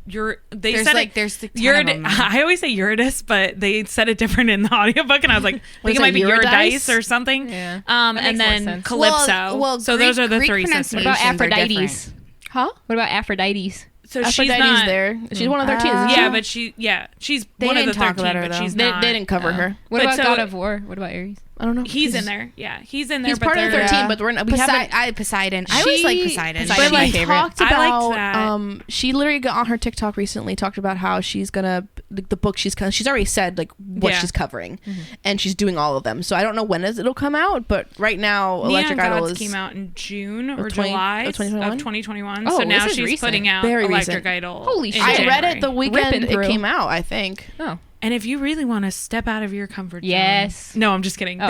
[SPEAKER 4] They
[SPEAKER 2] There's
[SPEAKER 4] said
[SPEAKER 2] like
[SPEAKER 4] it,
[SPEAKER 2] there's the 10 of them.
[SPEAKER 4] I always say Eurydice, but they said it different in the audiobook, and I was like, I think it might be Eurydice or something.
[SPEAKER 1] Yeah.
[SPEAKER 4] And
[SPEAKER 1] That makes more
[SPEAKER 4] then
[SPEAKER 1] sense.
[SPEAKER 4] Calypso.
[SPEAKER 2] Well,
[SPEAKER 4] so those are the
[SPEAKER 2] Greek
[SPEAKER 4] 3 sisters.
[SPEAKER 1] What about
[SPEAKER 2] pronunciations are
[SPEAKER 1] Aphrodite's?
[SPEAKER 3] Huh?
[SPEAKER 1] What about Aphrodite's?
[SPEAKER 4] So she's
[SPEAKER 3] Aphrodite's
[SPEAKER 4] not
[SPEAKER 3] there. She's one of their teens. isn't she?
[SPEAKER 4] Yeah, but she's
[SPEAKER 2] They
[SPEAKER 4] one of the
[SPEAKER 2] didn't talk
[SPEAKER 4] 13,
[SPEAKER 2] about her,
[SPEAKER 4] but
[SPEAKER 2] though.
[SPEAKER 4] she's
[SPEAKER 3] they
[SPEAKER 4] not.
[SPEAKER 3] didn't cover her.
[SPEAKER 1] What
[SPEAKER 4] But
[SPEAKER 1] about
[SPEAKER 4] so-
[SPEAKER 1] God of War? What about Ares?
[SPEAKER 3] I don't know.
[SPEAKER 4] He's in there. Yeah, he's in there.
[SPEAKER 3] He's
[SPEAKER 4] but
[SPEAKER 3] part of the
[SPEAKER 4] they're-
[SPEAKER 3] 13, but we haven't.
[SPEAKER 2] Poseidon. I always like Poseidon.
[SPEAKER 3] But
[SPEAKER 1] my
[SPEAKER 3] she
[SPEAKER 1] favorite.
[SPEAKER 3] talked
[SPEAKER 4] I liked
[SPEAKER 3] about
[SPEAKER 4] that.
[SPEAKER 3] she literally got on her TikTok recently talked about how she's gonna the book she's already said like what
[SPEAKER 4] Yeah.
[SPEAKER 3] she's covering and she's doing all of them. So I don't know when it'll come out, but right now Electric
[SPEAKER 4] Neon
[SPEAKER 3] Idol
[SPEAKER 4] Gods
[SPEAKER 3] is
[SPEAKER 4] came out in June or
[SPEAKER 3] 20
[SPEAKER 4] July
[SPEAKER 3] of 2021?
[SPEAKER 4] of 2021.
[SPEAKER 1] Oh,
[SPEAKER 4] So now
[SPEAKER 1] this is
[SPEAKER 4] she's
[SPEAKER 1] recent.
[SPEAKER 4] putting out
[SPEAKER 3] Very
[SPEAKER 4] Electric
[SPEAKER 3] recent.
[SPEAKER 4] Idol.
[SPEAKER 1] Holy
[SPEAKER 4] in
[SPEAKER 1] shit.
[SPEAKER 3] I read
[SPEAKER 4] January.
[SPEAKER 3] it the weekend
[SPEAKER 1] Ripping
[SPEAKER 3] it
[SPEAKER 1] through.
[SPEAKER 3] came out, I think.
[SPEAKER 1] Oh.
[SPEAKER 4] And if you really want to step out of your comfort zone.
[SPEAKER 1] Yes.
[SPEAKER 4] No, I'm just kidding.
[SPEAKER 1] Oh.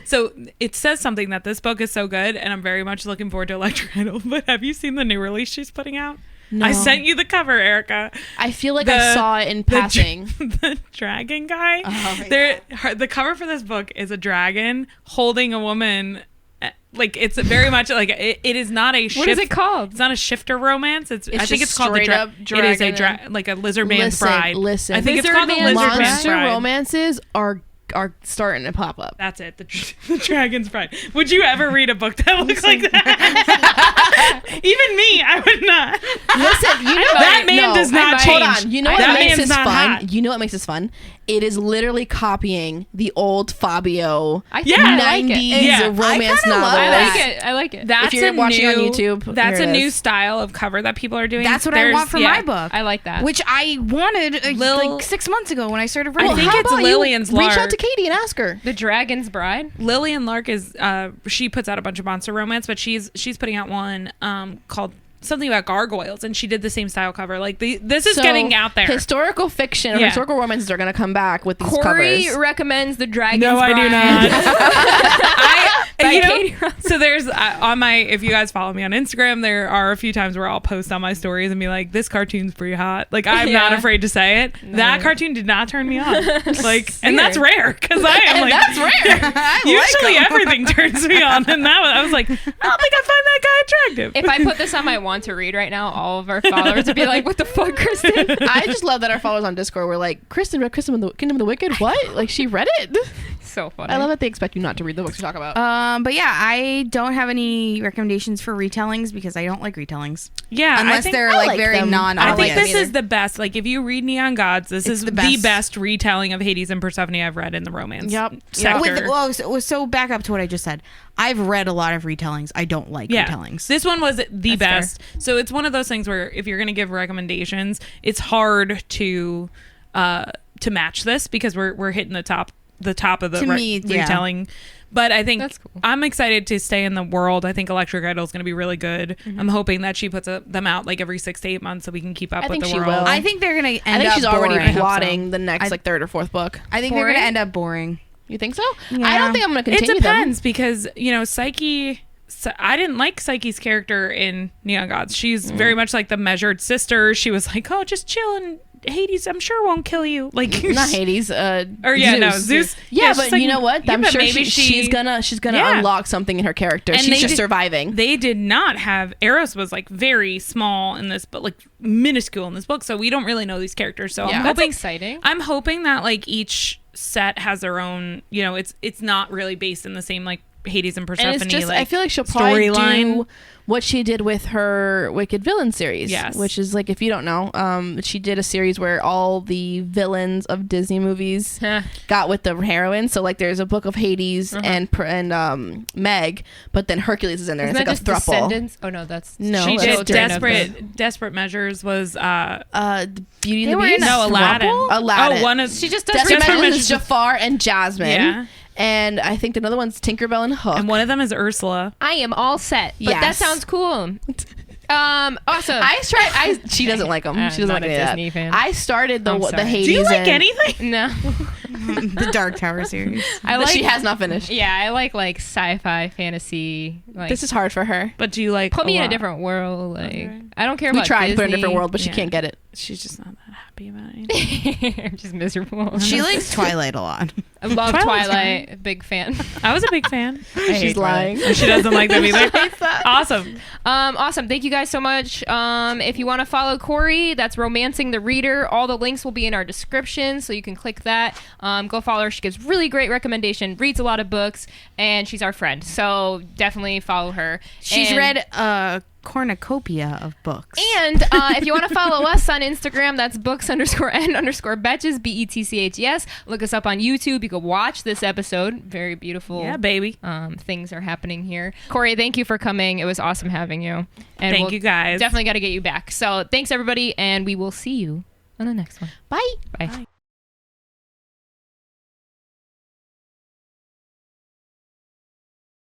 [SPEAKER 4] So it says something that this book is so good and I'm very much looking forward to Electric Idol. But have you seen the new release she's putting out?
[SPEAKER 3] No.
[SPEAKER 4] I sent you the cover, Erica.
[SPEAKER 3] I feel like I saw it in passing.
[SPEAKER 4] The dragon guy.
[SPEAKER 3] Oh,
[SPEAKER 4] The cover for this book is a dragon holding a woman. Like it's very much like it is not a.
[SPEAKER 1] What is it called?
[SPEAKER 4] It's not a shifter romance. I think
[SPEAKER 3] just
[SPEAKER 4] it's called the
[SPEAKER 3] straight up
[SPEAKER 4] It is a
[SPEAKER 3] dragon.
[SPEAKER 4] like a lizard man's bride.
[SPEAKER 3] Listen,
[SPEAKER 4] I think it's
[SPEAKER 1] Lizard
[SPEAKER 4] called the
[SPEAKER 1] man's
[SPEAKER 4] lizard man's
[SPEAKER 3] monster
[SPEAKER 4] bride.
[SPEAKER 3] romances are starting to pop up.
[SPEAKER 4] That's it. The dragon's bride. Would you ever read a book that looks like that? Even me, I would not.
[SPEAKER 3] Listen, you know
[SPEAKER 4] That man does not
[SPEAKER 3] Hold
[SPEAKER 4] change.
[SPEAKER 3] on. You know
[SPEAKER 4] That
[SPEAKER 3] what makes
[SPEAKER 4] man's
[SPEAKER 3] this
[SPEAKER 4] not
[SPEAKER 3] fun?
[SPEAKER 4] hot.
[SPEAKER 3] You know what makes this fun? It is literally copying the old Fabio
[SPEAKER 1] Yeah, I like it.
[SPEAKER 3] 90s
[SPEAKER 4] Yeah.
[SPEAKER 3] romance
[SPEAKER 2] I kinda love
[SPEAKER 3] novel.
[SPEAKER 1] I
[SPEAKER 2] that.
[SPEAKER 1] like it. I like it.
[SPEAKER 4] That's
[SPEAKER 3] If you're
[SPEAKER 4] a
[SPEAKER 3] watching on
[SPEAKER 4] new-
[SPEAKER 3] YouTube,
[SPEAKER 4] That's
[SPEAKER 3] here
[SPEAKER 4] a
[SPEAKER 3] it
[SPEAKER 4] new
[SPEAKER 3] is.
[SPEAKER 4] style of cover that people are doing.
[SPEAKER 2] That's what I
[SPEAKER 4] There's-
[SPEAKER 2] want for
[SPEAKER 4] yeah.
[SPEAKER 2] my book.
[SPEAKER 1] I like that.
[SPEAKER 2] Which I wanted
[SPEAKER 4] Lil-
[SPEAKER 2] like 6 months ago when I started
[SPEAKER 4] I
[SPEAKER 2] writing.
[SPEAKER 4] think
[SPEAKER 3] How
[SPEAKER 4] it's
[SPEAKER 3] about you
[SPEAKER 4] Lillian's
[SPEAKER 3] reach
[SPEAKER 4] Lark.
[SPEAKER 3] out to Katie and ask her.
[SPEAKER 1] The Dragon's Bride.
[SPEAKER 4] Lillian Lark is she puts out a bunch of monster romance, but she's putting out one called something about gargoyles, and she did the same style cover. Like this is
[SPEAKER 3] So,
[SPEAKER 4] getting out there.
[SPEAKER 3] Historical fiction or
[SPEAKER 4] Yeah.
[SPEAKER 3] historical romances are going to come back with these
[SPEAKER 1] Cori
[SPEAKER 3] covers.
[SPEAKER 1] recommends The Dragon's
[SPEAKER 4] No, I
[SPEAKER 1] Bride.
[SPEAKER 4] do not.
[SPEAKER 1] By
[SPEAKER 4] You know,
[SPEAKER 1] Katie Ross.
[SPEAKER 4] so there's on my if you guys follow me on Instagram, there are a few times where I'll post on my stories and be like, "This cartoon's pretty hot." Like I'm not
[SPEAKER 1] Yeah.
[SPEAKER 4] afraid to say it. That cartoon did not turn me on. Like, and that's
[SPEAKER 1] Weird.
[SPEAKER 4] rare because I am like
[SPEAKER 3] That's rare.
[SPEAKER 4] usually everything turns me on, and that I was like, I don't think I find that guy attractive.
[SPEAKER 1] If I put this on my want to read right now, all of our followers would be like, "What the fuck, Kristen?"
[SPEAKER 3] I just love that our followers on Discord were like, Kristen read Kingdom of the Wicked? What? Like, she read it?
[SPEAKER 1] So funny.
[SPEAKER 3] I love that they expect you not to read the books we talk about.
[SPEAKER 2] But yeah, I don't have any recommendations for retellings because I don't like retellings.
[SPEAKER 4] Yeah,
[SPEAKER 2] Unless
[SPEAKER 4] I think,
[SPEAKER 2] they're
[SPEAKER 3] I
[SPEAKER 2] like
[SPEAKER 3] like
[SPEAKER 2] very
[SPEAKER 3] them.
[SPEAKER 2] non-obvious.
[SPEAKER 4] I think
[SPEAKER 3] them
[SPEAKER 4] this
[SPEAKER 3] either.
[SPEAKER 4] is the best. Like, if you read Neon Gods, this is
[SPEAKER 2] the
[SPEAKER 4] the
[SPEAKER 2] best.
[SPEAKER 4] best retelling of Hades and Persephone I've read in the romance
[SPEAKER 3] Yep.
[SPEAKER 4] sector.
[SPEAKER 2] So back up to what I just said. I've read a lot of retellings. I don't like
[SPEAKER 4] Yeah,
[SPEAKER 2] retellings.
[SPEAKER 4] this one was the
[SPEAKER 1] That's
[SPEAKER 4] best. So it's one of those things where if you're going to give recommendations, it's hard to match this because we're hitting the top of the
[SPEAKER 2] To me, yeah.
[SPEAKER 4] retelling. But I think
[SPEAKER 1] That's cool.
[SPEAKER 4] I'm excited to stay in the world. I think Electric Idol is going to be really good. I'm hoping that she puts them out like every 6 to 8 months so we can keep up
[SPEAKER 3] I
[SPEAKER 4] with
[SPEAKER 3] think
[SPEAKER 4] the
[SPEAKER 3] she
[SPEAKER 4] world.
[SPEAKER 3] will.
[SPEAKER 2] I think they're gonna end
[SPEAKER 3] I think
[SPEAKER 2] up
[SPEAKER 3] she's already
[SPEAKER 2] boring.
[SPEAKER 3] plotting the next
[SPEAKER 2] I-
[SPEAKER 3] like third or fourth book.
[SPEAKER 2] I think they're
[SPEAKER 1] Boring?
[SPEAKER 2] gonna end up boring.
[SPEAKER 3] You think so?
[SPEAKER 2] Yeah.
[SPEAKER 3] I don't think I'm going to
[SPEAKER 4] It
[SPEAKER 3] continue
[SPEAKER 4] depends because Psyche. I didn't like Psyche's character in Neon Gods. She's very much like the measured sister. She was like, oh, just chill Hades, I'm sure won't kill you. Like
[SPEAKER 3] Not Hades.
[SPEAKER 4] Zeus.
[SPEAKER 3] Yeah,
[SPEAKER 4] she's
[SPEAKER 3] but
[SPEAKER 4] like,
[SPEAKER 3] you know what?
[SPEAKER 4] yeah,
[SPEAKER 3] I'm
[SPEAKER 4] but
[SPEAKER 3] sure
[SPEAKER 4] maybe
[SPEAKER 3] she's gonna
[SPEAKER 4] Yeah.
[SPEAKER 3] unlock something in her character.
[SPEAKER 4] And
[SPEAKER 3] She's
[SPEAKER 4] they
[SPEAKER 3] just
[SPEAKER 4] did-
[SPEAKER 3] surviving.
[SPEAKER 4] They did not have Eros was like very small in this, but like minuscule in this book, so we don't really know these characters. So
[SPEAKER 3] Yeah.
[SPEAKER 4] I'm
[SPEAKER 1] That's
[SPEAKER 4] hoping
[SPEAKER 1] exciting.
[SPEAKER 4] I'm hoping that like each set has their own. You know, it's not really based in the same like Hades and Persephone.
[SPEAKER 3] And it's just,
[SPEAKER 4] like,
[SPEAKER 3] I feel like she'll probably
[SPEAKER 4] storyline.
[SPEAKER 3] do what she did with her Wicked Villain series.
[SPEAKER 4] Yes.
[SPEAKER 3] Which is like, if you don't know, she did a series where all the villains of Disney movies got with the heroine. So like there's a book of Hades and Meg, but then Hercules is in there.
[SPEAKER 1] Isn't
[SPEAKER 3] And
[SPEAKER 1] that
[SPEAKER 3] it's
[SPEAKER 1] just
[SPEAKER 3] like a thruple.
[SPEAKER 1] Descendants? Oh no, that's
[SPEAKER 3] No,
[SPEAKER 4] She
[SPEAKER 3] that's
[SPEAKER 4] did
[SPEAKER 3] different.
[SPEAKER 4] desperate Measures was
[SPEAKER 3] The Beauty and
[SPEAKER 1] They
[SPEAKER 3] the
[SPEAKER 1] were in
[SPEAKER 3] Beast?
[SPEAKER 1] a
[SPEAKER 4] no Aladdin.
[SPEAKER 3] Aladdin.
[SPEAKER 4] Oh, one of
[SPEAKER 1] She just does
[SPEAKER 3] Desperate
[SPEAKER 1] Desperate
[SPEAKER 3] Measures is Jafar and Jasmine.
[SPEAKER 4] Yeah.
[SPEAKER 3] And I think another one's Tinkerbell and Hook.
[SPEAKER 4] and one of them is Ursula.
[SPEAKER 1] I am all set. But that
[SPEAKER 3] Yes.
[SPEAKER 1] sounds cool. Awesome.
[SPEAKER 3] She doesn't like them. She doesn't
[SPEAKER 1] not
[SPEAKER 3] like
[SPEAKER 1] a
[SPEAKER 3] any of that.
[SPEAKER 1] Disney fan.
[SPEAKER 3] I started the
[SPEAKER 1] I'm sorry.
[SPEAKER 3] Hades.
[SPEAKER 4] Do you like
[SPEAKER 3] and-
[SPEAKER 4] anything?
[SPEAKER 1] No.
[SPEAKER 2] The Dark Tower series.
[SPEAKER 1] I
[SPEAKER 3] But
[SPEAKER 1] like
[SPEAKER 3] she has not finished.
[SPEAKER 1] Yeah, I like sci-fi, fantasy. Like
[SPEAKER 3] This is hard for her.
[SPEAKER 4] But do you like
[SPEAKER 1] put me in a
[SPEAKER 4] lot?
[SPEAKER 1] different world. Like
[SPEAKER 4] Okay.
[SPEAKER 1] I don't care
[SPEAKER 3] We
[SPEAKER 1] about
[SPEAKER 3] tried to put her in a
[SPEAKER 1] Disney.
[SPEAKER 3] different world, but she
[SPEAKER 4] Yeah.
[SPEAKER 3] can't get it.
[SPEAKER 4] She's just not that happy about it.
[SPEAKER 1] I'm just miserable.
[SPEAKER 2] She likes Twilight a lot.
[SPEAKER 1] I love
[SPEAKER 4] Twilight's
[SPEAKER 1] Twilight. Big fan.
[SPEAKER 4] I was a big fan.
[SPEAKER 1] I hate
[SPEAKER 3] She's
[SPEAKER 1] Twilight.
[SPEAKER 3] lying.
[SPEAKER 4] She doesn't like them either. Awesome.
[SPEAKER 1] Awesome. Thank you guys so much. If you want to follow Cori, that's Romancing the Reader. All the links will be in our description, so you can click that. Go follow her. She gives really great recommendation, reads a lot of books, and she's our friend. So definitely follow her.
[SPEAKER 2] She's
[SPEAKER 1] And-
[SPEAKER 2] read a cornucopia of books.
[SPEAKER 1] And if you want to follow us on Instagram, that's books_n_betches, BETCHES. Look us up on YouTube. You can watch this episode. Very beautiful.
[SPEAKER 4] Yeah, baby.
[SPEAKER 1] Things are happening here. Cori, thank you for coming. It was awesome having you. And
[SPEAKER 4] Thank
[SPEAKER 1] we'll
[SPEAKER 4] you guys.
[SPEAKER 1] Definitely got to get you back. So thanks, everybody, and we will see you on the next one.
[SPEAKER 3] Bye.
[SPEAKER 1] Bye.